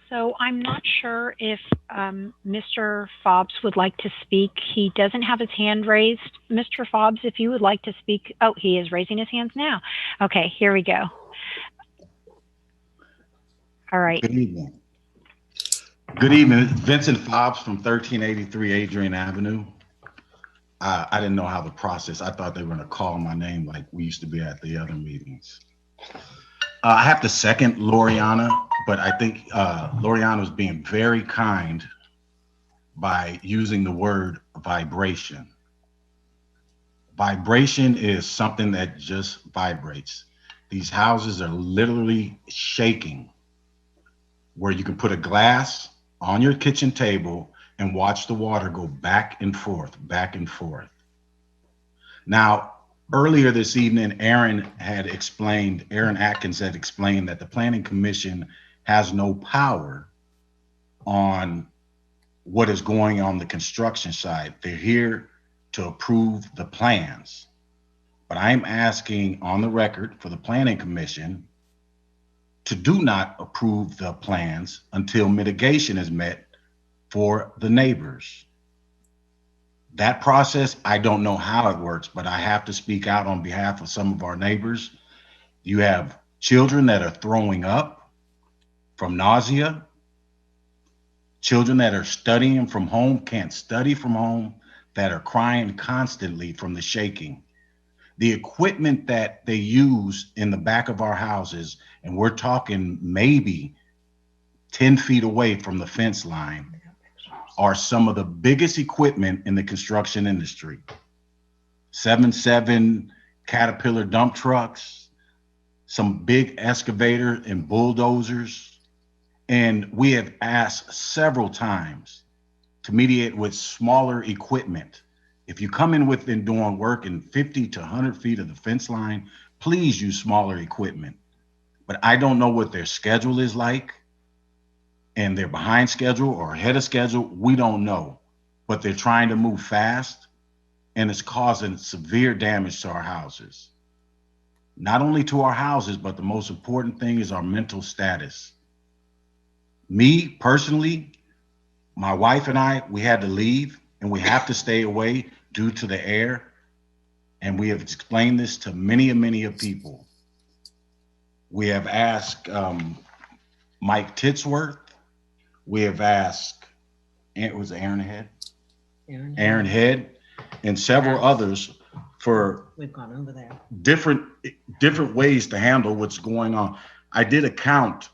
B: So I'm not sure if Mr. Fobbs would like to speak. He doesn't have his hand raised. Mr. Fobbs, if you would like to speak. Oh, he is raising his hands now. Okay, here we go. All right.
F: Good evening. Good evening. Vincent Fobbs from 1383 Adrian Avenue. I didn't know how the process. I thought they were going to call my name like we used to be at the other meetings. I have to second Loriana, but I think Loriana was being very kind by using the word vibration. Vibration is something that just vibrates. These houses are literally shaking, where you can put a glass on your kitchen table and watch the water go back and forth, back and forth. Now, earlier this evening, Aaron Atkins had explained that the Planning Commission has no power on what is going on the construction side. They're here to approve the plans. But I'm asking on the record for the Planning Commission to do not approve the plans until mitigation is met for the neighbors. That process, I don't know how it works, but I have to speak out on behalf of some of our neighbors. You have children that are throwing up from nausea, children that are studying from home, can't study from home, that are crying constantly from the shaking. The equipment that they use in the back of our houses, and we're talking maybe 10 feet away from the fence line, are some of the biggest equipment in the construction industry. 7.7 Caterpillar dump trucks, some big excavator and bulldozers. And we have asked several times to mediate with smaller equipment. If you come in within doing work in 50 to 100 feet of the fence line, please use smaller equipment. But I don't know what their schedule is like, and they're behind schedule or ahead of schedule. We don't know, but they're trying to move fast, and it's causing severe damage to our houses. Not only to our houses, but the most important thing is our mental status. Me personally, my wife and I, we had to leave, and we have to stay away due to the air. And we have explained this to many of people. We have asked Mike Titsworth. We have asked, was it Aaron Head? Aaron Head, and several others for
L: we've gone over there.
F: Different ways to handle what's going on. I did a count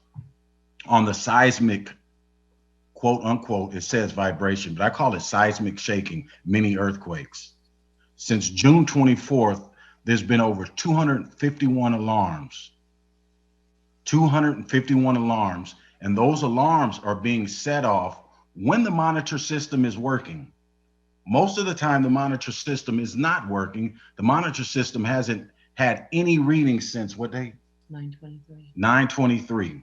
F: on the seismic, quote unquote, it says vibration, but I call it seismic shaking, mini earthquakes. Since June 24th, there's been over 251 alarms. 251 alarms, and those alarms are being set off when the monitor system is working. Most of the time, the monitor system is not working. The monitor system hasn't had any readings since what day?
L: 9/23.
F: 9/23.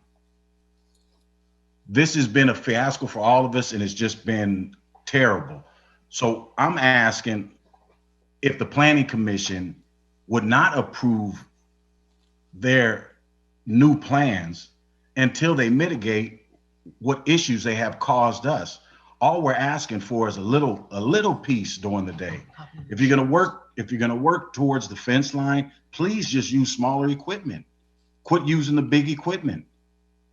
F: This has been a fiasco for all of us, and it's just been terrible. So I'm asking if the Planning Commission would not approve their new plans until they mitigate what issues they have caused us. All we're asking for is a little peace during the day. If you're gonna work towards the fence line, please just use smaller equipment. Quit using the big equipment.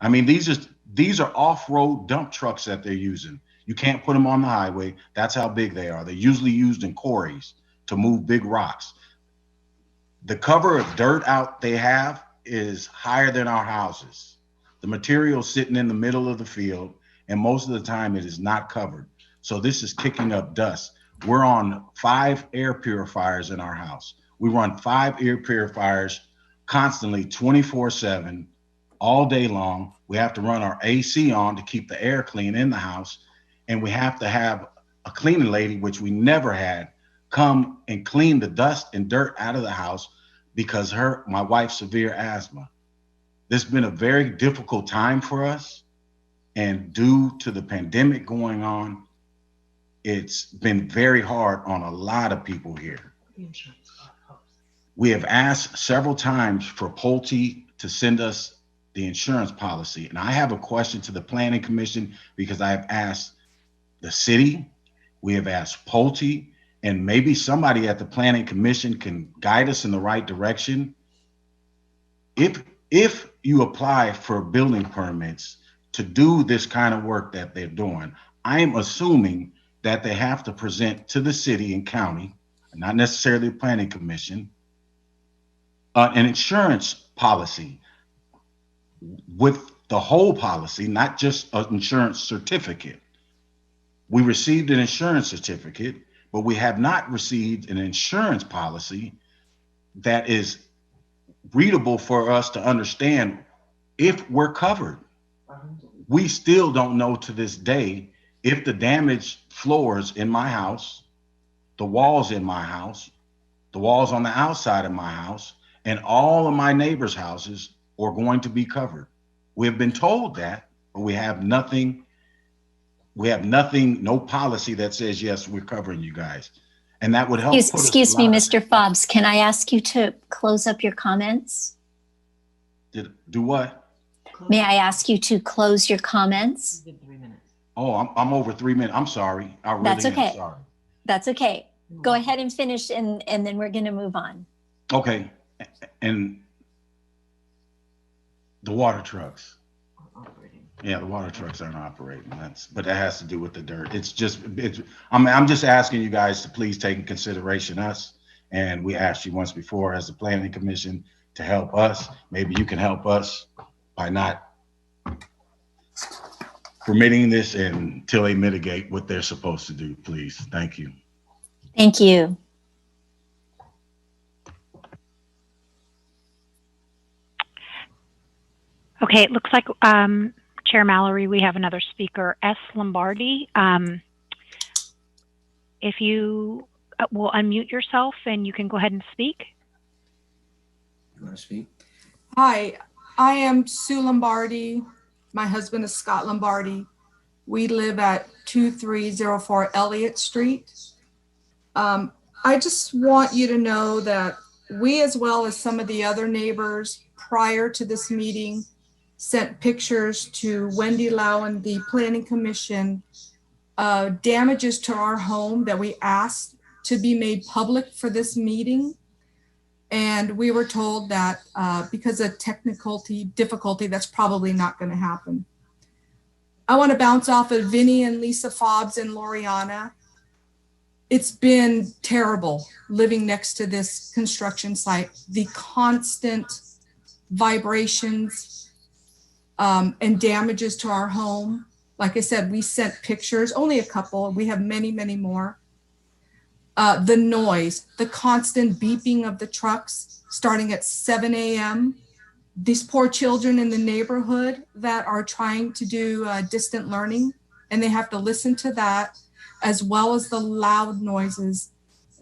F: I mean, these are off-road dump trucks that they're using. You can't put them on the highway. That's how big they are. They're usually used in quarries to move big rocks. The cover of dirt out they have is higher than our houses. The material sitting in the middle of the field, and most of the time it is not covered. So this is kicking up dust. We're on 5 air purifiers in our house. We run 5 air purifiers constantly 24/7, all day long. We have to run our AC on to keep the air clean in the house. And we have to have a cleaning lady, which we never had, come and clean the dust and dirt out of the house because my wife's severe asthma. This has been a very difficult time for us. And due to the pandemic going on, it's been very hard on a lot of people here. We have asked several times for Pulte to send us the insurance policy. And I have a question to the Planning Commission because I have asked the city, we have asked Pulte, and maybe somebody at the Planning Commission can guide us in the right direction. If you apply for building permits to do this kind of work that they're doing, I am assuming that they have to present to the city and county, not necessarily the Planning Commission, an insurance policy with the whole policy, not just an insurance certificate. We received an insurance certificate, but we have not received an insurance policy that is readable for us to understand if we're covered. we still don't know to this day if the damaged floors in my house, the walls in my house, the walls on the outside of my house, and all of my neighbors' houses are going to be covered. We have been told that, but we have nothing, no policy that says, yes, we're covering you guys. And that would help.
A: Excuse me, Mr. Fobbs, can I ask you to close up your comments?
F: Do what?
A: May I ask you to close your comments?
L: 3 minutes.
F: Oh, I'm over 3 minutes. I'm sorry. I really
A: That's okay.
F: am sorry.
A: That's okay. Go ahead and finish, and then we're going to move on.
F: Okay. And the water trucks. Yeah, the water trucks aren't operating. But that has to do with the dirt. I'm just asking you guys to please take in consideration us. And we asked you once before as the Planning Commission to help us. Maybe you can help us by not permitting this until they mitigate what they're supposed to do, please. Thank you.
A: Thank you.
B: Okay, it looks like Chair Mallory, we have another speaker, S. Lombardi. If you will unmute yourself and you can go ahead and speak.
M: You want to speak?
N: Hi, I am Sue Lombardi. My husband is Scott Lombardi. We live at 2304 Elliott Street. I just want you to know that we, as well as some of the other neighbors prior to this meeting, sent pictures to Wendy Lau and the Planning Commission, damages to our home that we asked to be made public for this meeting. And we were told that because of technical difficulty, that's probably not going to happen. I want to bounce off of Vinny and Lisa Fobbs and Loriana. It's been terrible living next to this construction site. The constant vibrations and damages to our home. Like I said, we sent pictures, only a couple. We have many, many more. The noise, the constant beeping of the trucks starting at 7 a.m. These poor children in the neighborhood that are trying to do distant learning, and they have to listen to that, as well as the loud noises,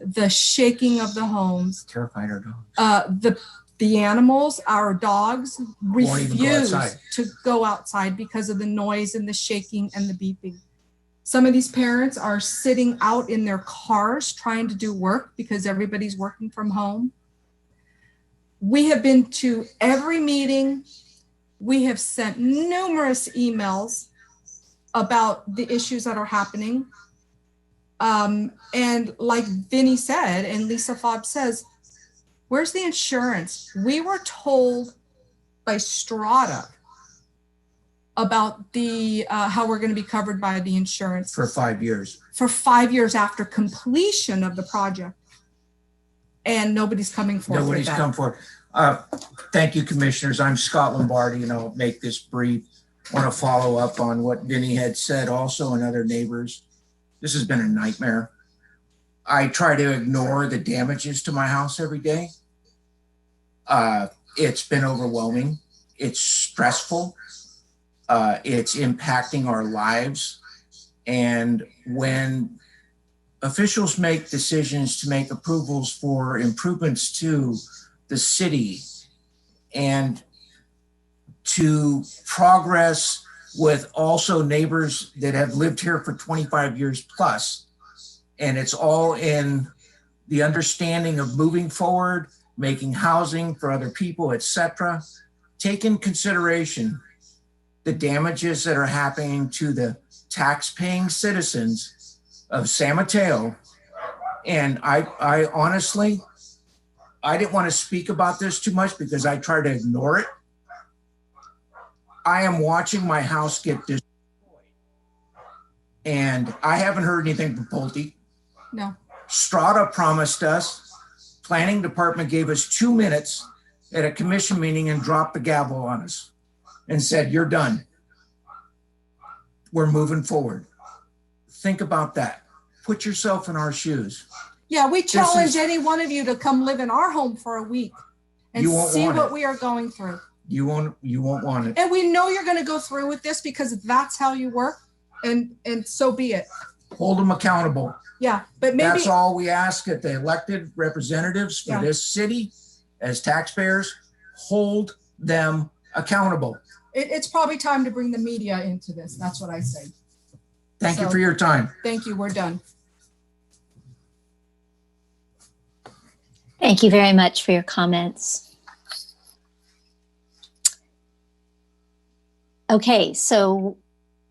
N: the shaking of the homes.
M: Terrified our dogs.
N: The animals, our dogs, refuse
M: go
N: to go outside because of the noise and the shaking and the beeping. Some of these parents are sitting out in their cars trying to do work because everybody's working from home. We have been to every meeting. We have sent numerous emails about the issues that are happening. And like Vinny said, and Lisa Fobbs says, where's the insurance? We were told by Strata about the how we're going to be covered by the insurance
M: For 5 years.
N: For 5 years after completion of the project, and nobody's coming forward.
M: Nobody's come forward. Thank you, commissioners. I'm Scott Lombardi, and I'll make this brief. I want to follow up on what Vinny had said also, and other neighbors. This has been a nightmare. I try to ignore the damages to my house every day. It's been overwhelming. It's stressful. It's impacting our lives. And when officials make decisions to make approvals for improvements to the city and to progress with also neighbors that have lived here for 25 years plus, and it's all in the understanding of moving forward, making housing for other people, etc. Take in consideration the damages that are happening to the tax-paying citizens of San Mateo. And I honestly, I didn't want to speak about this too much because I try to ignore it. I am watching my house get destroyed. And I haven't heard anything from Pulte.
N: No.
M: Strata promised us, planning department gave us 2 minutes at a commission meeting and dropped the gavel on us and said, you're done. We're moving forward. Think about that. Put yourself in our shoes.
N: Yeah, we challenge any one of you to come live in our home for a week and see what we are going through.
M: You won't want it.
N: And we know you're going to go through with this because that's how you work, and so be it.
M: Hold them accountable.
N: Yeah, but maybe
M: that's all we ask at the elected representatives for this city as taxpayers. Hold them accountable.
N: It's probably time to bring the media into this. That's what I say.
M: Thank you for your time.
N: Thank you. We're done.
A: Thank you very much for your comments. Okay, so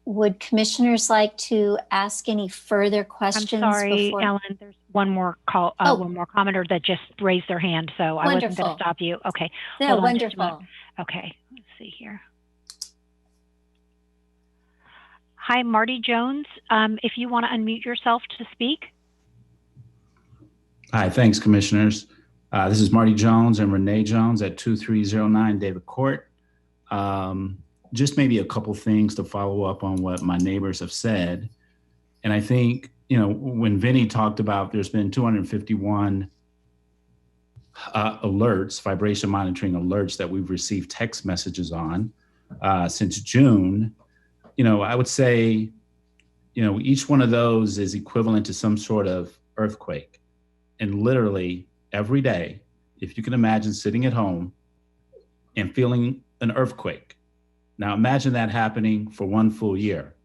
A: would commissioners like to ask any further questions?
B: I'm sorry,
A: before...
B: Ellen, there's one more call, one more commenter that just raised their hand, so I wasn't going to stop you. Okay.
A: No, wonderful.
B: Okay, let's see here. Hi, Marty Jones. If you want to unmute yourself to speak.
O: Hi, thanks, commissioners. This is Marty Jones and Renee Jones at 2309 David Court. Just maybe a couple things to follow up on what my neighbors have said. And I think, you know, when Vinny talked about there's been 251 alerts, vibration monitoring alerts that we've received text messages on since June, you know, I would say, you know, each one of those is equivalent to some sort of earthquake. And literally every day, if you can imagine sitting at home and feeling an earthquake. Now imagine that happening for one full year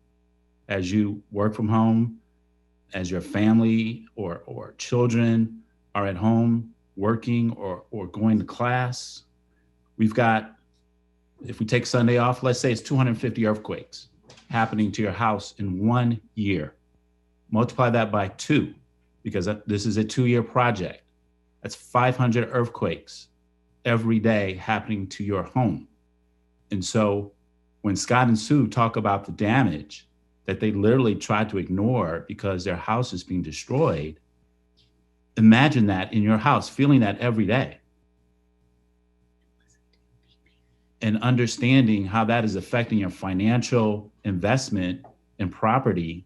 O: as you work from home, as your family or children are at home working or going to class. We've got, if we take Sunday off, let's say it's 250 earthquakes happening to your house in 1 year. Multiply that by 2, because this is a 2-year project. That's 500 earthquakes every day happening to your home. And so when Scott and Sue talk about the damage that they literally tried to ignore because their house is being destroyed, imagine that in your house, feeling that every day. And understanding how that is affecting your financial investment in property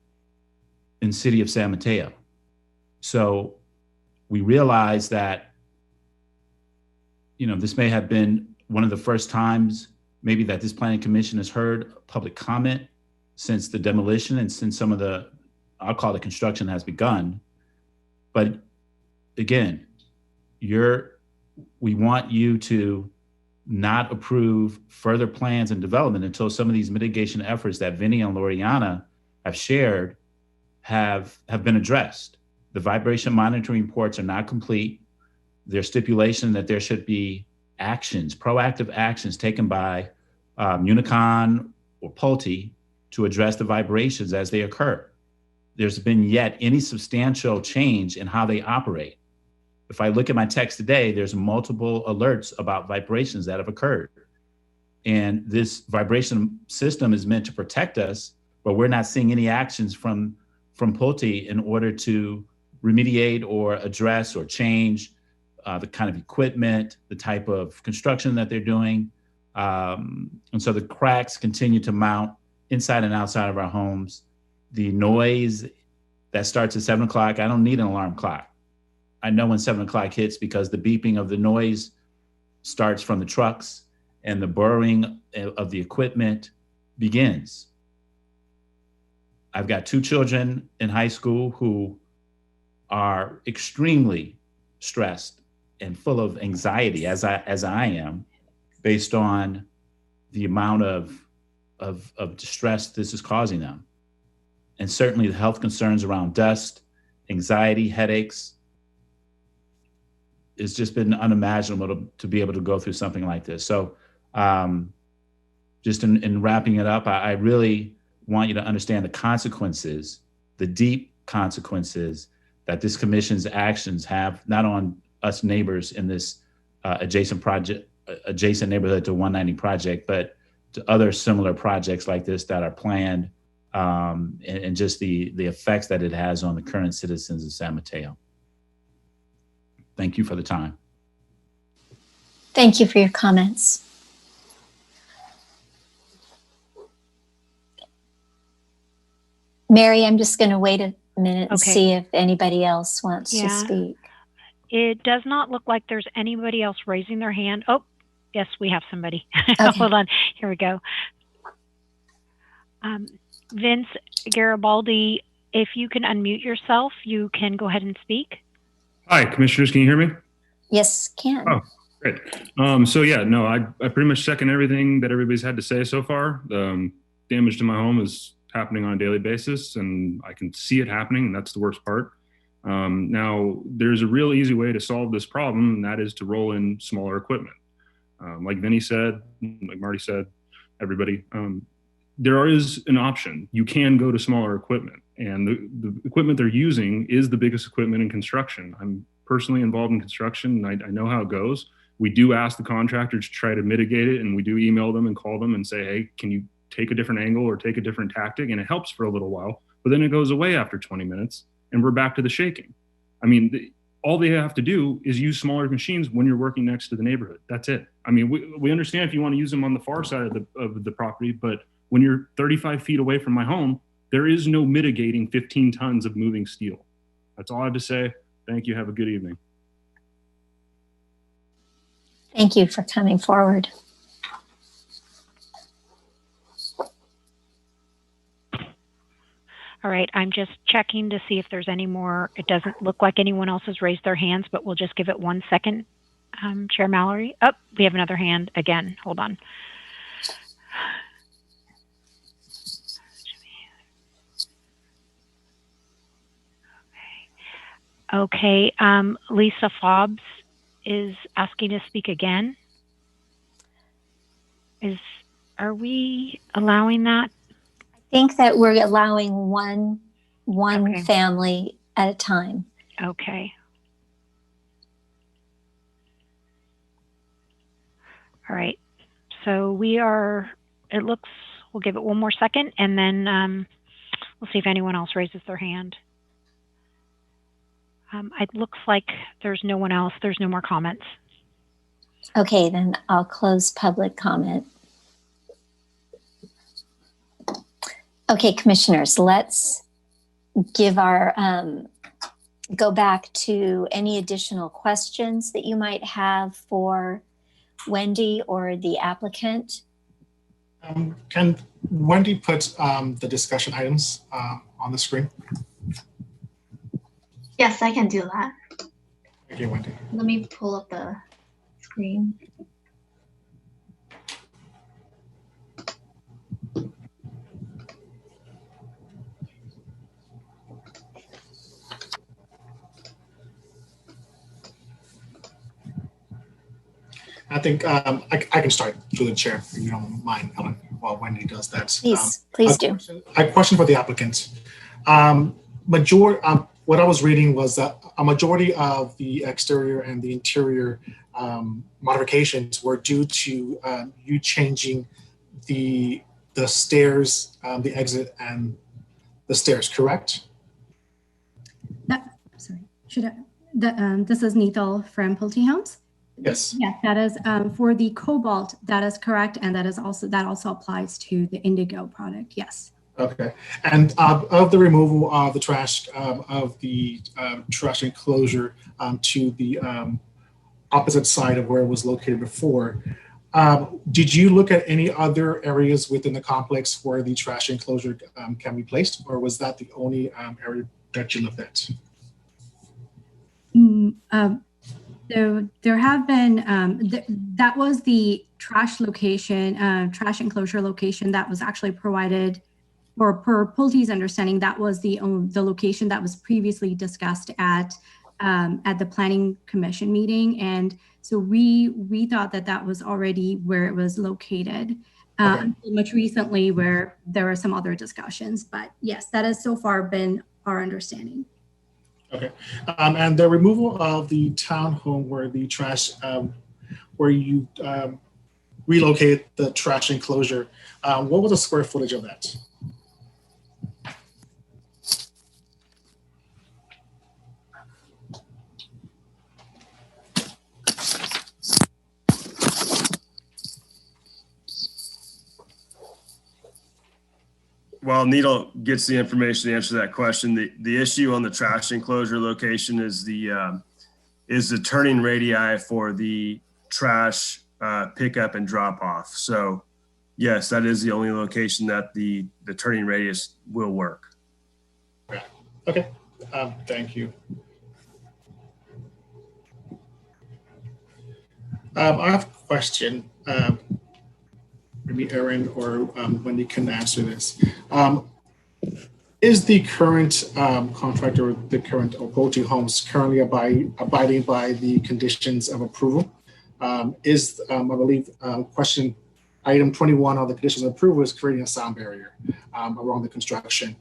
O: in the city of San Mateo. So we realize that, you know, this may have been one of the first times maybe that this planning commission has heard public comment since the demolition and since some of the, I'll call it construction has begun. But again, we want you to not approve further plans and development until some of these mitigation efforts that Vinny and Loriana have shared have been addressed. The vibration monitoring reports are not complete. There's stipulation that there should be actions, proactive actions taken by Unicon or Pulte to address the vibrations as they occur. There's been yet any substantial change in how they operate. If I look at my text today, there's multiple alerts about vibrations that have occurred. And this vibration system is meant to protect us, but we're not seeing any actions from Pulte in order to remediate or address or change the kind of equipment, the type of construction that they're doing. And so the cracks continue to mount inside and outside of our homes. The noise that starts at 7 o'clock, I don't need an alarm clock. I know when 7 o'clock hits because the beeping of the noise starts from the trucks and the burring of the equipment begins. I've got 2 children in high school who are extremely stressed and full of anxiety, as I am, based on the amount of distress this is causing them. And certainly the health concerns around dust, anxiety, headaches, it's just been unimaginable to be able to go through something like this. So just in wrapping it up, I really want you to understand the consequences, the deep consequences that this commission's actions have, not on us neighbors in this adjacent neighborhood to 190 project, but to other similar projects like this that are planned, and just the effects that it has on the current citizens of San Mateo. Thank you for the time.
A: Thank you for your comments. Mary, I'm just going to wait a minute and see if anybody else wants to speak.
B: It does not look like there's anybody else raising their hand. Oh, Yes, we have somebody.
A: Okay.
B: Hold on. Here we go. Vince Garibaldi, if you can unmute yourself, you can go ahead and speak.
P: Hi, commissioners. Can you hear me?
A: Yes, can.
P: Oh, great. So yeah, no, I pretty much second everything that everybody's had to say so far. Damage to my home is happening on a daily basis, and I can see it happening, and that's the worst part. Now, there's a real easy way to solve this problem, and that is to roll in smaller equipment. Like Vinny said, like Marty said, everybody, there is an option. You can go to smaller equipment, and the equipment they're using is the biggest equipment in construction. I'm personally involved in construction, and I know how it goes. We do ask the contractor to try to mitigate it, and we do email them and call them and say, hey, can you take a different angle or take a different tactic? And it helps for a little while, but then it goes away after 20 minutes, and we're back to the shaking. I mean, all they have to do is use smaller machines when you're working next to the neighborhood. That's it. I mean, we understand if you want to use them on the far side of the property, but when you're 35 feet away from my home, there is no mitigating 15 tons of moving steel. That's all I have to say. Thank you. Have a good evening.
A: Thank you for coming forward.
B: All right, I'm just checking to see if there's any more. It doesn't look like anyone else has raised their hands, but we'll just give it 1 second. Chair Mallory. Oh, we have another hand again. Hold on. Okay, Lisa Fobbs is asking to speak again. Are we allowing that?
A: I think that we're allowing one
B: Okay.
A: family at a time.
B: Okay. All right. So it looks, we'll give it 1 more second, and then we'll see if anyone else raises their hand. It looks like there's no one else. There's no more comments.
A: Okay, then I'll close public comment. Okay, commissioners, let's give our, go back to any additional questions that you might have for Wendy or the applicant.
C: Can Wendy put the discussion items on the screen?
H: Yes, I can do that.
C: Thank you, Wendy.
H: Let me pull up the screen.
C: I think I can start through the chair, if you don't mind, Ellen, while Wendy does that.
A: Please do.
C: A question for the applicant. What I was reading was that a majority of the exterior and the interior modifications were due to you changing the stairs, the exit, and the stairs, correct?
J: Sorry, this is Nithal from Pulte Homes.
C: Yes.
J: Yes, that is for the Cobalt. That is correct, and that also applies to the Indigo product. Yes.
C: Okay. And of the removal of the trash trash enclosure to the opposite side of where it was located before, did you look at any other areas within the complex where the trash enclosure can be placed, or was that the only area that you looked at?
J: So there have been, that was the trash location, trash enclosure location that was actually provided, or per Pulte's understanding, that was the location that was previously discussed at the Planning Commission meeting. And so we thought that was already where it was located. Much recently where there were some other discussions, but yes, that has so far been our understanding.
C: Okay, and the removal of the townhome where the trash, where you relocated the trash enclosure, what was the square footage of that?
Q: While Needle gets the information to answer that question, the issue on the trash enclosure location is the turning radii for the trash pickup and drop off. So yes, that is the only location that the turning radius will work.
C: Okay, thank you. I have a question. Maybe Erin or Wendy can answer this. Is the current contractor, the current Pulte Homes, currently abiding by the conditions of approval? I believe, question item 21 of the conditions of approval is creating a sound barrier around the construction,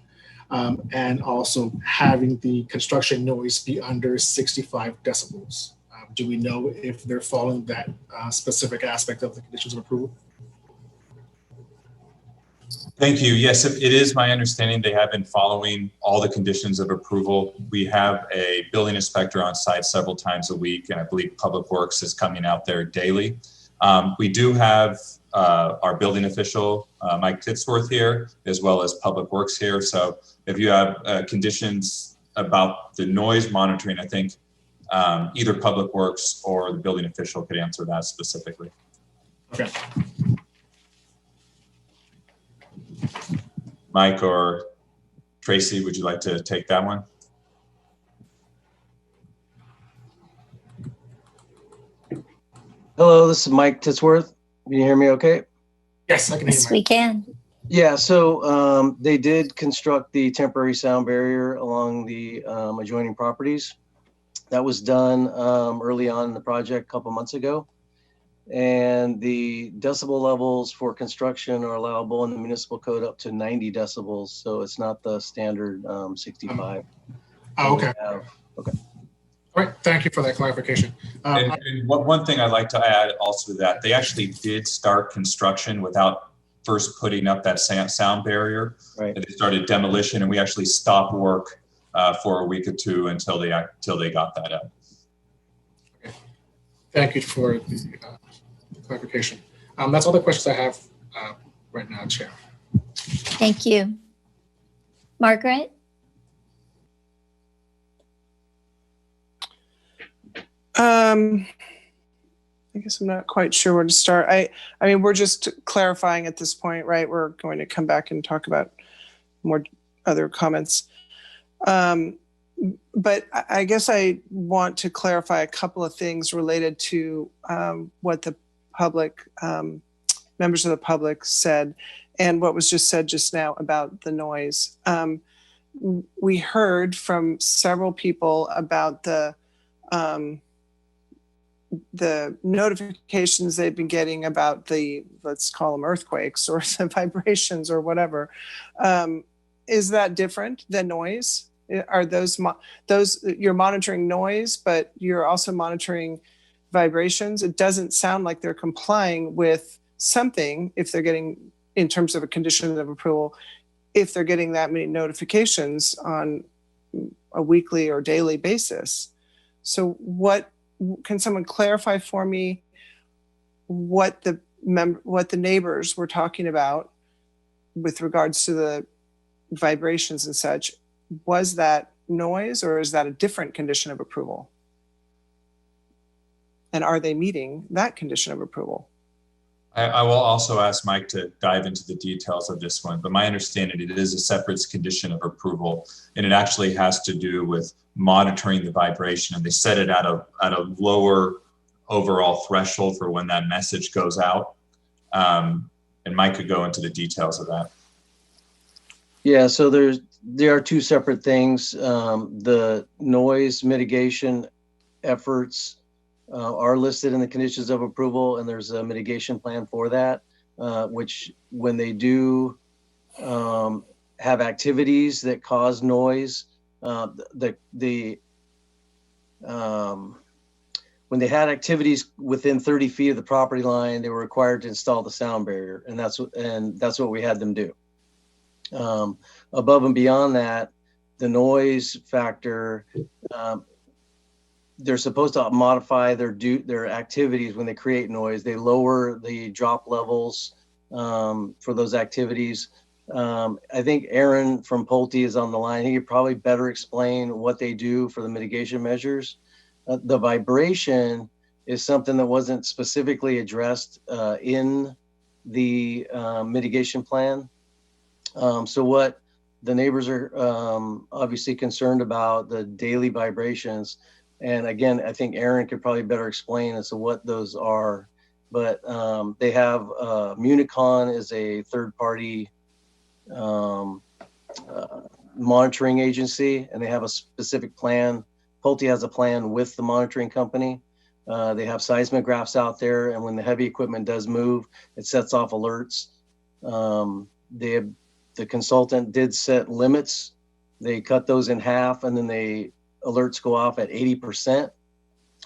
C: and also having the construction noise be under 65 decibels. Do we know if they're following that specific aspect of the conditions of approval?
I: Thank you. Yes, it is my understanding they have been following all the conditions of approval. We have a building inspector on site several times a week, and I believe Public Works is coming out there daily. We do have our building official, Mike Titsworth, here, as well as Public Works here. So if you have conditions about the noise monitoring, I think either Public Works or the building official could answer that specifically.
C: Okay.
I: Mike or Tracy, would you like to take that one?
R: Hello, this is Mike Titsworth. Can you hear me okay?
C: Yes, I can hear you.
A: Yes, we can.
R: Yeah, so they did construct the temporary sound barrier along the adjoining properties. That was done early on in the project a couple months ago. And the decibel levels for construction are allowable in the municipal code up to 90 decibels. So it's not the standard 65.
C: Okay.
R: Okay.
C: All right, thank you for that clarification.
I: And one thing I'd like to add also to that, they actually did start construction without first putting up that sound barrier.
R: Right.
I: They started demolition, and we actually stopped work for a week or two until they got that up.
C: Okay. Thank you for the clarification. That's all the questions I have right now, Chair.
A: Thank you. Margaret?
E: I guess I'm not quite sure where to start. I mean, we're just clarifying at this point, right? We're going to come back and talk about more other comments. But I guess I want to clarify a couple of things related to what the public, members of the public said, and what was just said just now about the noise. We heard from several people about the notifications they've been getting about the, let's call them earthquakes or the vibrations or whatever. Is that different than noise? Are those you're monitoring noise, but you're also monitoring vibrations? It doesn't sound like they're complying with something if they're getting, in terms of a condition of approval, if they're getting that many notifications on a weekly or daily basis. So what, can someone clarify for me what the neighbors were talking about with regards to the vibrations and such? Was that noise, or is that a different condition of approval? And are they meeting that condition of approval?
I: I will also ask Mike to dive into the details of this one, but my understanding, it is a separate condition of approval, and it actually has to do with monitoring the vibration, and they set it at a lower overall threshold for when that message goes out. And Mike could go into the details of that.
R: Yeah, so there are two separate things. The noise mitigation efforts are listed in the conditions of approval, and there's a mitigation plan for that, which when they do have activities that cause noise, when they had activities within 30 feet of the property line, they were required to install the sound barrier, and that's what we had them do. Above and beyond that, the noise factor, they're supposed to modify their activities when they create noise. They lower the drop levels for those activities. I think Aaron from Pulte is on the line. He could probably better explain what they do for the mitigation measures. The vibration is something that wasn't specifically addressed in the mitigation plan. So what the neighbors are obviously concerned about, the daily vibrations. And again, I think Aaron could probably better explain as to what those are. But they have Municon is a third-party monitoring agency, and they have a specific plan. Pulte has a plan with the monitoring company. They have seismographs out there, and when the heavy equipment does move, it sets off alerts. The consultant did set limits. They cut those in half, and then alerts go off at 80%.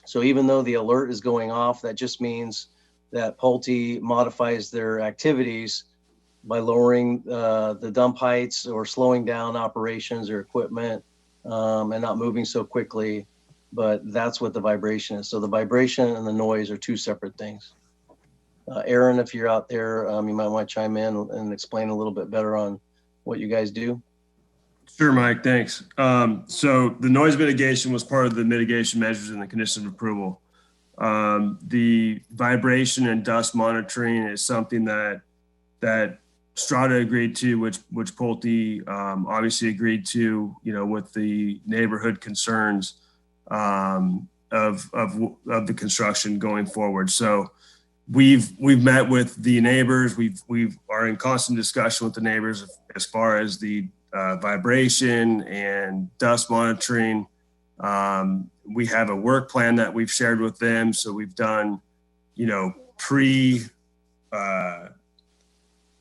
R: So even though the alert is going off, that just means that Pulte modifies their activities by lowering the dump heights or slowing down operations or equipment and not moving so quickly. But that's what the vibration is. So the vibration and the noise are two separate things. Aaron, if you're out there, you might want to chime in and explain a little bit better on what you guys do.
Q: Sure, Mike, thanks. So the noise mitigation was part of the mitigation measures in the conditions of approval. The vibration and dust monitoring is something that Strata agreed to, which Pulte obviously agreed to, with the neighborhood concerns of the construction going forward. So we've met with the neighbors. We are in constant discussion with the neighbors as far as the vibration and dust monitoring. We have a work plan that we've shared with them. So we've done,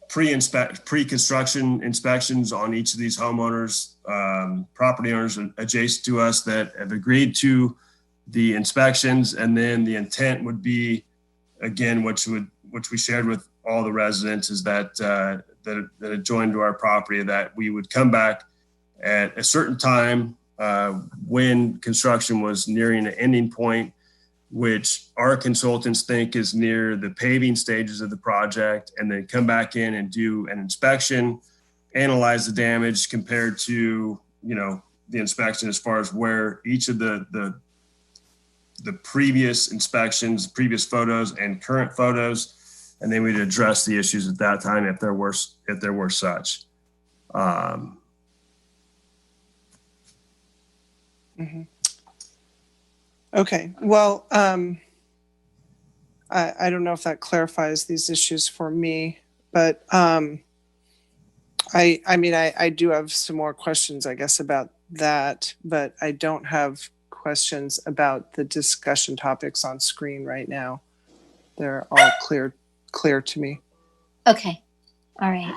Q: pre-construction inspections on each of these homeowners, property owners adjacent to us that have agreed to the inspections. And then the intent would be, again, which we shared with all the residents, is that adjoined to our property, that we would come back at a certain time when construction was nearing an ending point, which our consultants think is near the paving stages of the project, and then come back in and do an inspection, analyze the damage compared to, the inspection as far as where each of the previous inspections, previous photos and current photos, and then we'd address the issues at that time if there were such.
E: Mm-hmm. Okay, well, I don't know if that clarifies these issues for me, but I do have some more questions, I guess, about that, but I don't have questions about the discussion topics on screen right now. They're all clear to me.
A: Okay, all right.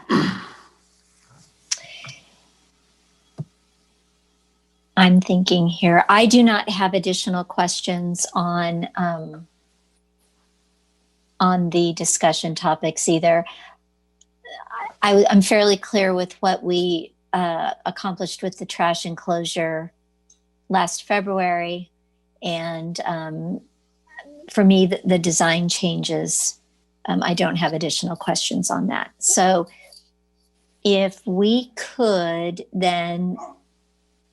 A: I'm thinking here. I do not have additional questions on the discussion topics either. I'm fairly clear with what we accomplished with the trash enclosure last February, and for me, the design changes. I don't have additional questions on that. So, if we could then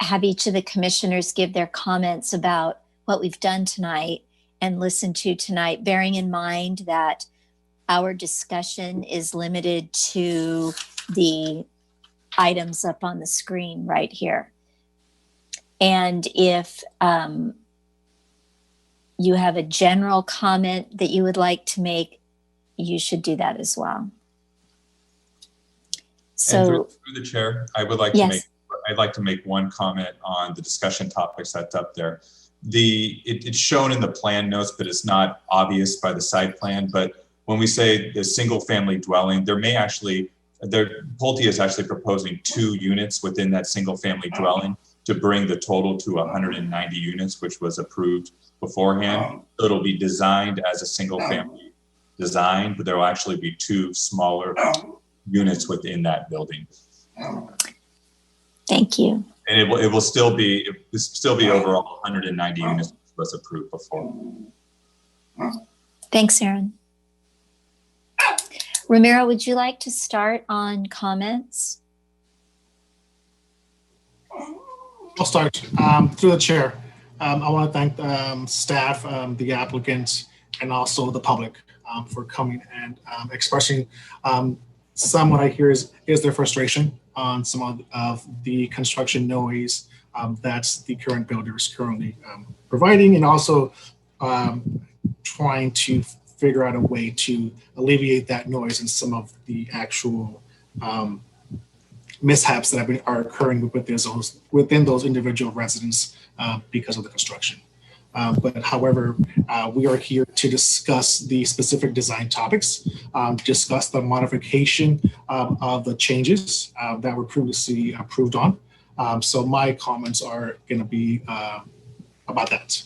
A: have each of the commissioners give their comments about what we've done tonight and listen to tonight, bearing in mind that our discussion is limited to the items up on the screen right here. And if you have a general comment that you would like to make, you should do that as well. So,
I: and through the chair, I would like to make one comment on the discussion topics that's up there. It's shown in the plan notes, but it's not obvious by the site plan. But when we say the single family dwelling, Pulte is actually proposing 2 units within that single family dwelling to bring the total to 190 units, which was approved beforehand. So it'll be designed as a single family design, but there will actually be 2 smaller units within that building.
A: Thank you.
I: And it will still be overall 190 units, which was approved before.
A: Thanks, Aaron. Ramiro, would you like to start on comments?
C: I'll start through the chair. I want to thank staff, the applicant, and also the public for coming and expressing some what I hear is their frustration on some of the construction noise that the current builder is currently providing, and also trying to figure out a way to alleviate that noise and some of the actual mishaps that are occurring within those individual residents because of the construction. But however, we are here to discuss the specific design topics, discuss the modification of the changes that were previously approved on. So my comments are going to be about that.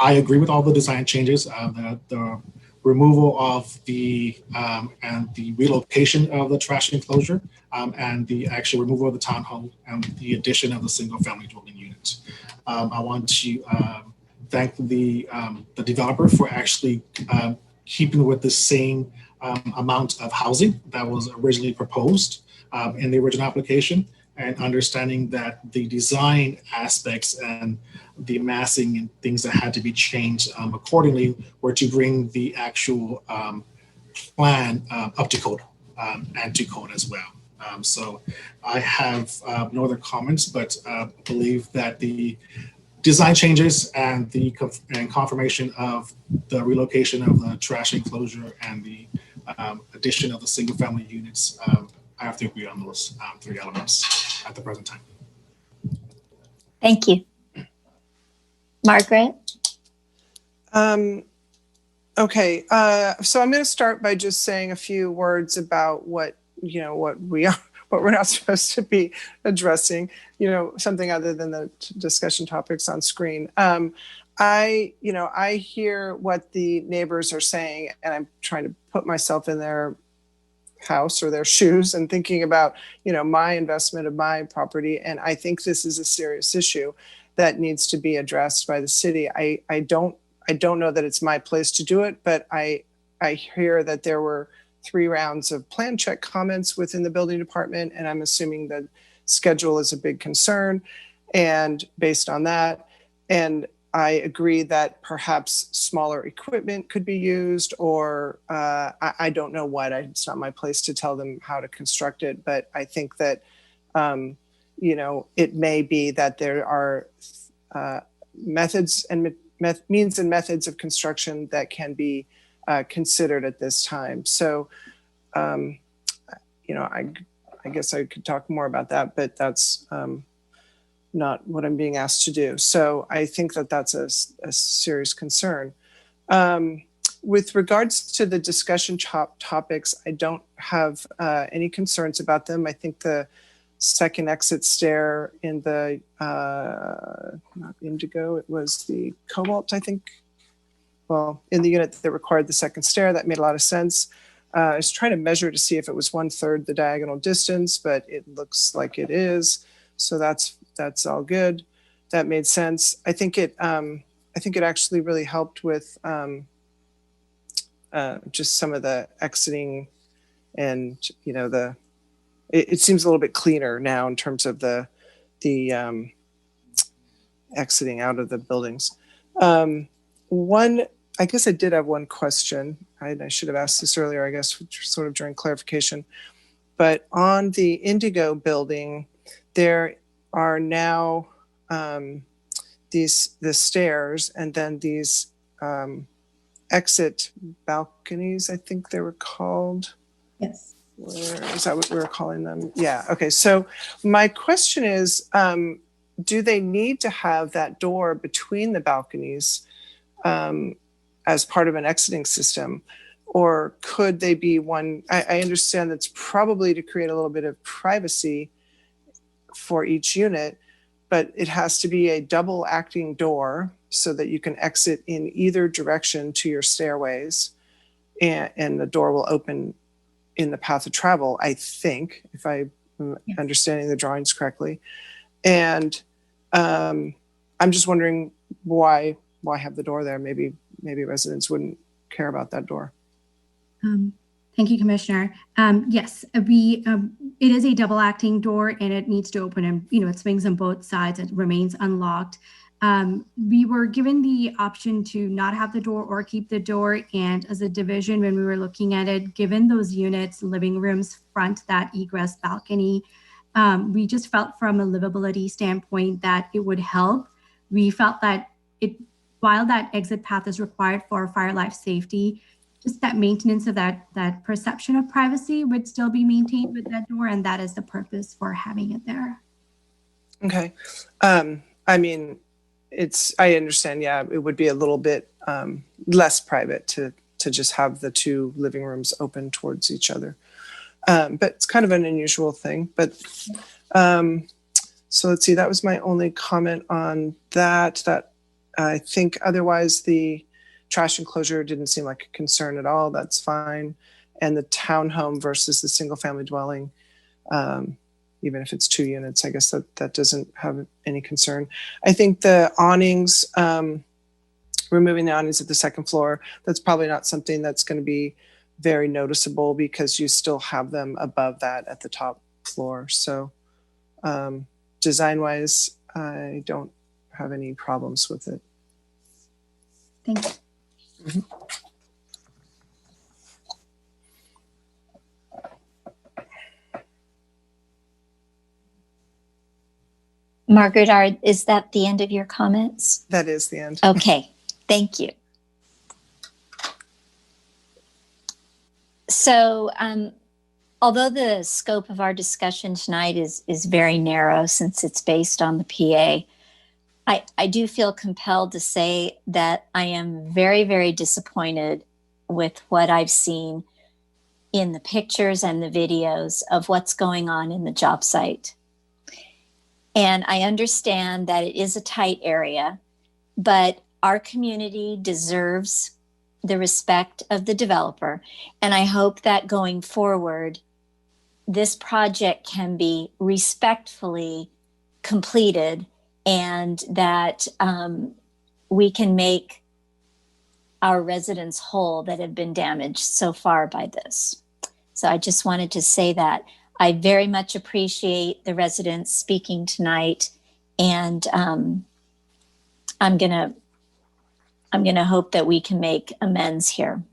C: I agree with all the design changes, the removal of the and the relocation of the trash enclosure, and the actual removal of the townhome and the addition of the single family dwelling unit. I want to thank the developer for actually keeping with the same amount of housing that was originally proposed in the original application, and understanding that the design aspects and the massing and things that had to be changed accordingly were to bring the actual plan up to code and to code as well. So I have no other comments, but believe that the design changes and the confirmation of the relocation of the trash enclosure and the addition of the single family units, I have to agree on those three elements at the present time.
A: Thank you. Margaret?
E: Okay, so I'm going to start by just saying a few words about what we're not supposed to be addressing, something other than the discussion topics on screen. I hear what the neighbors are saying, and I'm trying to put myself in their house or their shoes and thinking about, my investment of my property. And I think this is a serious issue that needs to be addressed by the city. I don't know that it's my place to do it, but I hear that there were 3 rounds of plan check comments within the building department, and I'm assuming that schedule is a big concern. And based on that, and I agree that perhaps smaller equipment could be used, or I don't know what. It's not my place to tell them how to construct it, but I think that it may be that there are methods and means and methods of construction that can be considered at this time. So, I guess I could talk more about that, but that's not what I'm being asked to do. So I think that that's a serious concern. With regards to the discussion topics, I don't have any concerns about them. I think the second exit stair in the, not Indigo, it was the Cobalt, I think. Well, in the unit that required the second stair, that made a lot of sense. I was trying to measure to see if it was 1/3 the diagonal distance, but it looks like it is. So that's all good. That made sense. I think it actually really helped with just some of the exiting, and it seems a little bit cleaner now in terms of the exiting out of the buildings. I guess I did have one question. I should have asked this earlier, I guess, sort of during clarification. But on the Indigo building, there are now the stairs, and then these exit balconies, I think they were called.
J: Yes.
E: Is that what we were calling them? Yeah. Okay. So my question is, do they need to have that door between the balconies as part of an exiting system? Or could they be one? I understand that's probably to create a little bit of privacy for each unit, but it has to be a double acting door so that you can exit in either direction to your stairways, and the door will open in the path of travel, I think, if I'm understanding the drawings correctly. And I'm just wondering why have the door there? Maybe residents wouldn't care about that door.
J: Thank you, Commissioner. Yes, it is a double acting door, and it needs to open, and it swings on both sides. It remains unlocked. We were given the option to not have the door or keep the door. And as a division, when we were looking at it, given those units, living rooms, front, that egress balcony, we just felt from a livability standpoint that it would help. We felt that while that exit path is required for fire life safety, just that maintenance of that perception of privacy would still be maintained with that door. And that is the purpose for having it there.
E: Okay. I mean, I understand. Yeah, it would be a little bit less private to just have the two living rooms open towards each other. But it's kind of an unusual thing. But so let's see, that was my only comment on that. That I think otherwise the trash enclosure didn't seem like a concern at all. That's fine. And the townhome versus the single family dwelling, even if it's 2 units, I guess that doesn't have any concern. I think the awnings, removing the awnings at the second floor, that's probably not something that's going to be very noticeable because you still have them above that at the top floor. So design-wise, I don't have any problems with it.
J: Thank you.
E: Mm-hmm.
A: Margaret, is that the end of your comments?
E: That is the end.
A: Okay, thank you. So, although the scope of our discussion tonight is very narrow since it's based on the PA, I do feel compelled to say that I am very, very disappointed with what I've seen in the pictures and the videos of what's going on in the job site. And I understand that it is a tight area, but our community deserves the respect of the developer. And I hope that going forward, this project can be respectfully completed and that we can make our residents whole that have been damaged so far by this. So I just wanted to say that. I very much appreciate the residents speaking tonight, and I'm gonna hope that we can make amends here.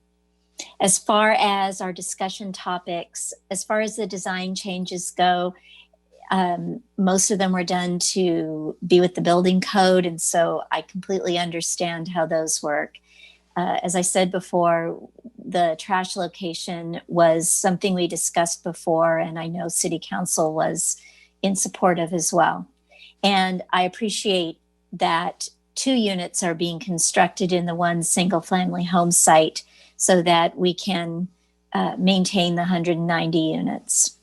A: As far as our discussion topics, as far as the design changes go, most of them were done to be with the building code, and so I completely understand how those work. As I said before, the trash location was something we discussed before, and I know City Council was in support of as well. And I appreciate that 2 units are being constructed in the one single family home site so that we can maintain the 190 units.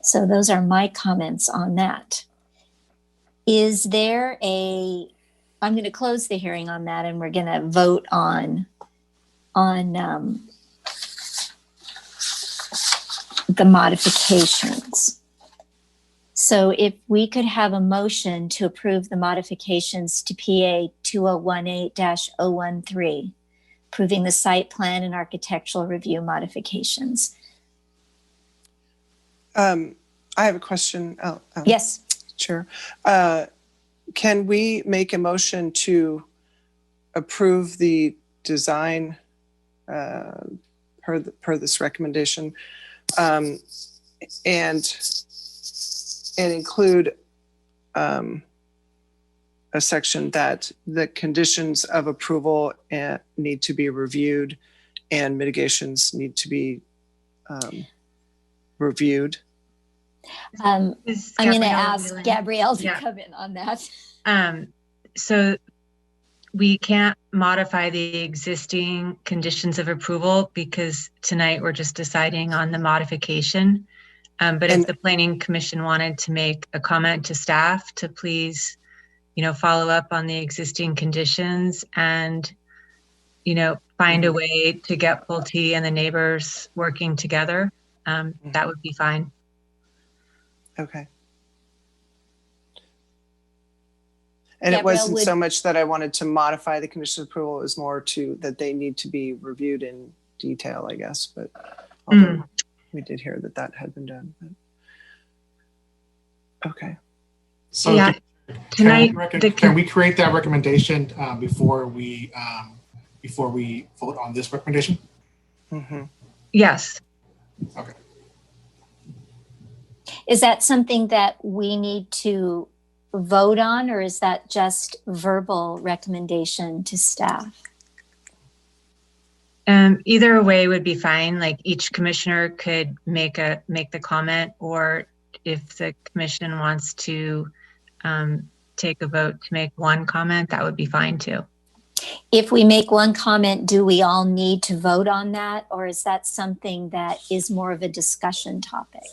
A: So those are my comments on that. Is there I'm going to close the hearing on that, and we're going to vote on the modifications. So if we could have a motion to approve the modifications to PA 2018-013, approving the site plan and architectural review modifications.
E: I have a question.
A: Yes.
E: Chair. Can we make a motion to approve the design per this recommendation and include a section that the conditions of approval need to be reviewed and mitigations need to be reviewed?
A: I'm going to ask Gabrielle to come in on that.
S: So we can't modify the existing conditions of approval because tonight we're just deciding on the modification. But if the Planning Commission wanted to make a comment to staff to please, follow up on the existing conditions and, find a way to get Pulte and the neighbors working together, that would be fine.
E: Okay. And
A: Gabrielle,
E: it wasn't so much that I wanted to modify the condition of approval, it was more that they need to be reviewed in detail, I guess. But we did hear that had been done. But... Okay.
C: So
S: yeah. Tonight,
C: can we create that recommendation before we vote on this recommendation?
S: Yes.
C: Okay.
A: Is that something that we need to vote on, or is that just verbal recommendation to staff?
S: Either way would be fine. Like each commissioner could make the comment, or if the commission wants to take a vote to make one comment, that would be fine too.
A: If we make one comment, do we all need to vote on that, or is that something that is more of a discussion topic?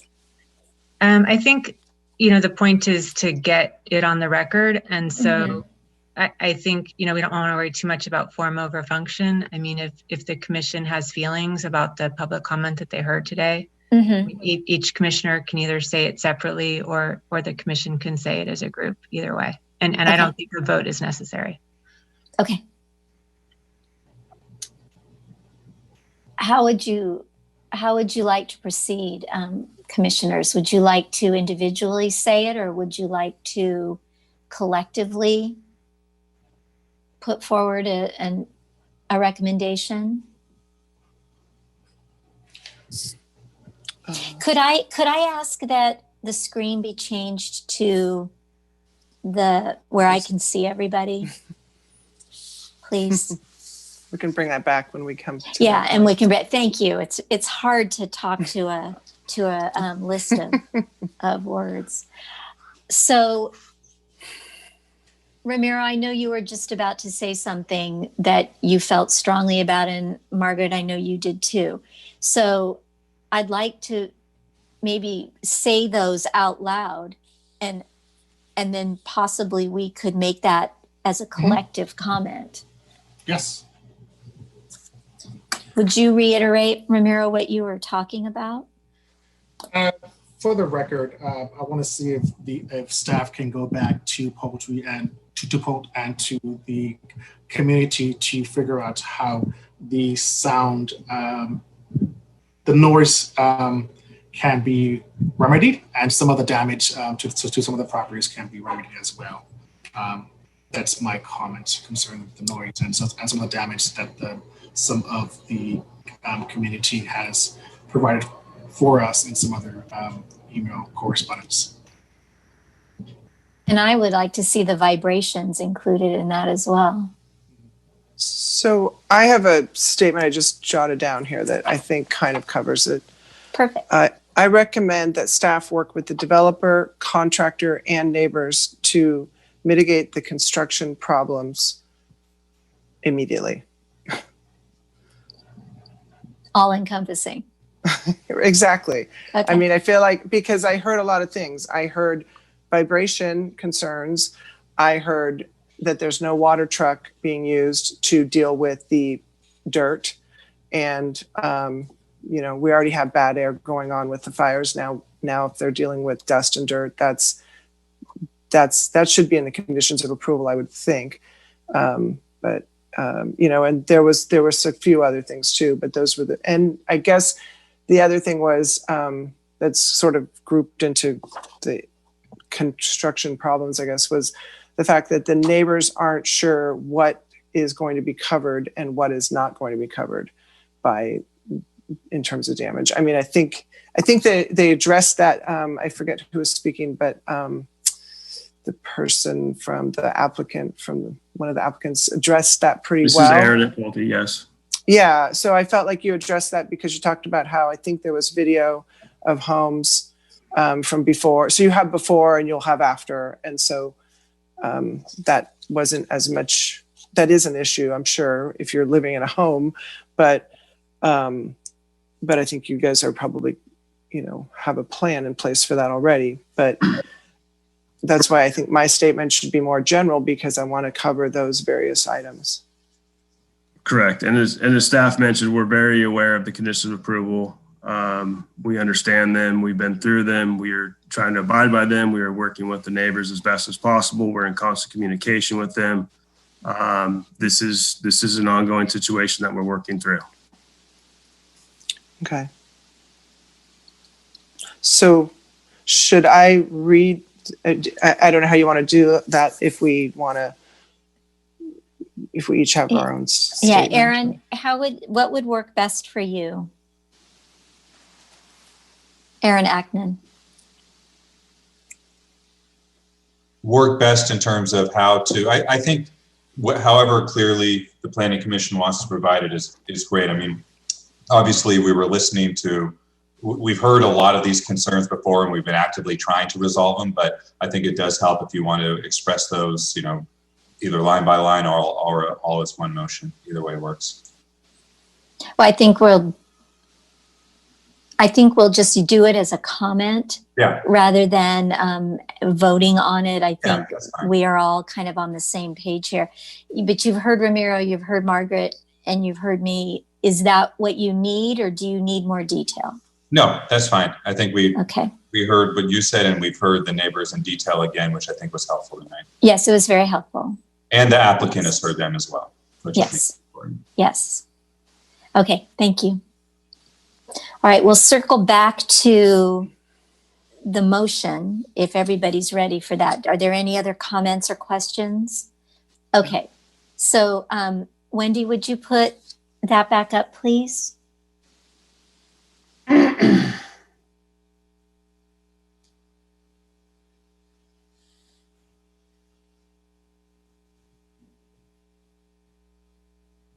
S: I think, the point is to get it on the record. And so I think, we don't want to worry too much about form over function. I mean, if the commission has feelings about the public comment that they heard today, each commissioner can either say it separately or the commission can say it as a group, either way. And I don't think a vote is necessary.
A: Okay. How would you like to proceed, commissioners? Would you like to individually say it, or would you like to collectively put forward a recommendation? Could I ask that the screen be changed to where I can see everybody, please?
E: We can bring that back when we come to
A: and we can. Thank you. It's hard to talk to a list of words. So, Ramiro, I know you were just about to say something that you felt strongly about, and Margaret, I know you did too. So, I'd like to maybe say those out loud, and then possibly we could make that as a collective comment.
C: Yes.
A: Would you reiterate, Ramiro, what you were talking about?
C: For the record, I want to see if staff can go back to poetry and to the community to figure out how the sound, the noise can be remedied, and some of the damage to some of the properties can be remedied as well. That's my comment concerning the noise and some of the damage that some of the community has provided for us in some other email correspondence.
A: And I would like to see the vibrations included in that as well.
E: So I have a statement I just jotted down here that I think kind of covers it.
A: Perfect.
E: I recommend that staff work with the developer, contractor, and neighbors to mitigate the construction problems immediately.
A: All encompassing.
E: Exactly.
A: Okay.
E: I mean, I feel like, because I heard a lot of things. I heard vibration concerns. I heard that there's no water truck being used to deal with the dirt. And, we already have bad air going on with the fires now. Now, if they're dealing with dust and dirt, that should be in the conditions of approval, I would think. And there was a few other things too, but those were and I guess the other thing was that's sort of grouped into the construction problems, I guess, was the fact that the neighbors aren't sure what is going to be covered and what is not going to be covered in terms of damage. I mean, I think they addressed that. I forget who was speaking, but the person from the applicant, one of the applicants, addressed that pretty well.
Q: This is Aaron at Faulty, yes.
E: Yeah, so I felt like you addressed that because you talked about how I think there was video of homes from before. So you have before and you'll have after. And so that wasn't as much, that is an issue, I'm sure, if you're living in a home. But I think you guys are probably, have a plan in place for that already. But that's why I think my statement should be more general, because I want to cover those various items.
Q: Correct. And as staff mentioned, we're very aware of the conditions of approval. We understand them. We've been through them. We are trying to abide by them. We are working with the neighbors as best as possible. We're in constant communication with them. This is an ongoing situation that we're working through.
E: Okay. So should I read I don't know how you want to do that if we each have our own
A: Yeah,
E: statement.
A: Aaron, what would work best for you? Aaron Ackman.
I: Work best in terms of how to, I think, however clearly the Planning Commission wants to provide it is great. I mean, obviously we were listening to, we've heard a lot of these concerns before and we've been actively trying to resolve them, but I think it does help if you want to express those, you know, either line by line or all as one motion. Either way works.
A: Well, I think we'll just do it as a comment, rather than voting on it. I think we are all kind of on the same page here. But you've heard Ramiro, you've heard Margaret, and you've heard me. Is that what you need, or do you need more detail?
I: No, that's fine. I think we heard what you said, and we've heard the neighbors in detail again, which I think was helpful tonight.
A: Yes, it was very helpful.
I: And the applicant has heard them as well. Which
A: yes. Yes. Okay. Thank you. All right. We'll circle back to the motion if everybody's ready for that. Are there any other comments or questions? Okay. So, Wendy, would you put that back up, please?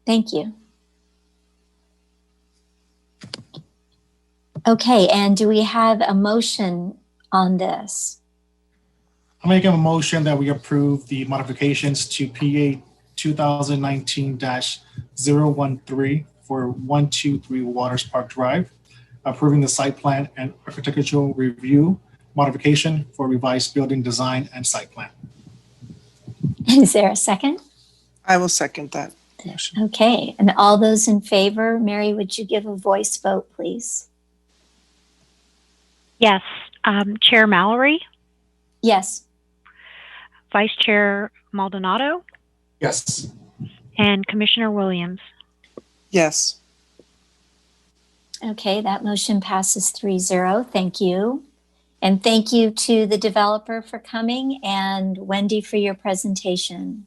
A: Thank you. Okay, and do we have a motion on this?
C: I'm making a motion that we approve the modifications to PA 2019-013 for 123 Waters Park Drive, approving the site plan and architectural review modification for revised building design and site plan.
A: Is there a second?
E: I will second that motion.
A: Okay, and all those in favor, Mary, would you give a voice vote, please?
B: Yes. Chair Mallory?
A: Yes.
B: Vice Chair Maldonado?
C: Yes.
B: And Commissioner Williams?
E: Yes.
A: Okay, that motion passes 3-0. Thank you. And thank you to the developer for coming and Wendy for your presentation.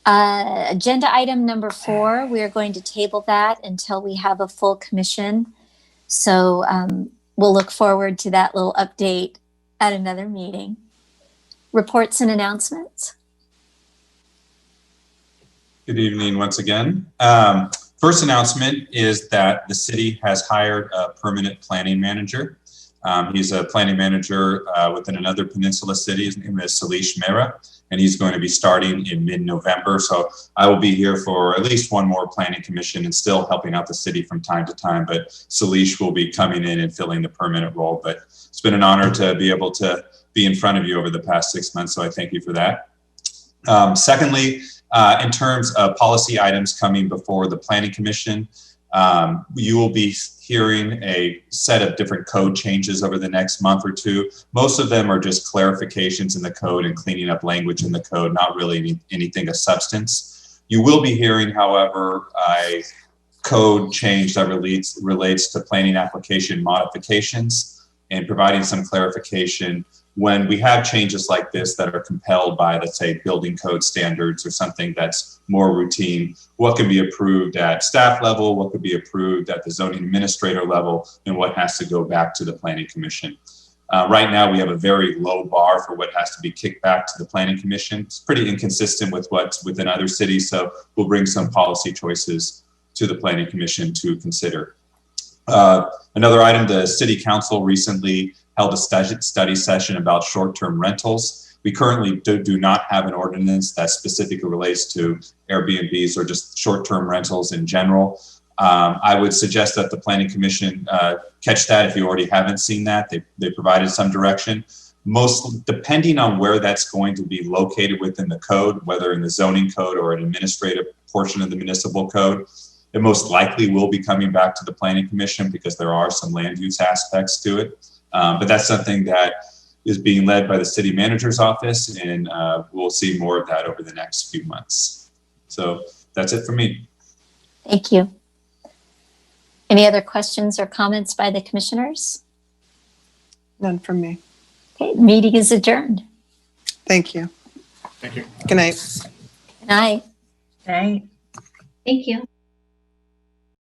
A: Agenda item number 4, we are going to table that until we have a full commission. So we'll look forward to that little update at another meeting. Reports and announcements.
I: Good evening once again. First announcement is that the city has hired a permanent planning manager. He's a planning manager within another peninsula city. His name is Salish Mehra, and he's going to be starting in mid-November. So I will be here for at least one more planning commission and still helping out the city from time to time. But Salish will be coming in and filling the permanent role. But it's been an honor to be able to be in front of you over the past 6 months. So I thank you for that. Secondly, in terms of policy items coming before the Planning Commission, you will be hearing a set of different code changes over the next month or two. Most of them are just clarifications in the code and cleaning up language in the code, not really anything of substance. You will be hearing, however, a code change that relates to planning application modifications and providing some clarification when we have changes like this that are compelled by, let's say, building code standards or something that's more routine, what can be approved at staff level, what could be approved at the zoning administrator level, and what has to go back to the Planning Commission. Right now, we have a very low bar for what has to be kicked back to the Planning Commission. It's pretty inconsistent with what's within other cities, so we'll bring some policy choices to the Planning Commission to consider. Another item, the City Council recently held a study session about short-term rentals. We currently do not have an ordinance that specifically relates to Airbnbs or just short-term rentals in general. I would suggest that the Planning Commission catch that if you already haven't seen that. They provided some direction. Depending on where that's going to be located within the code, whether in the zoning code or an administrative portion of the municipal code, it most likely will be coming back to the Planning Commission because there are some land use aspects to it. But that's something that is being led by the city manager's office, and we'll see more of that over the next few months. So that's it for me.
A: Thank you. Any other questions or comments by the commissioners?
E: None from me.
A: Okay, the meeting is adjourned.
E: Thank you.
C: Thank you.
E: Good night.
A: Good night.
S: Right.
H: Thank you.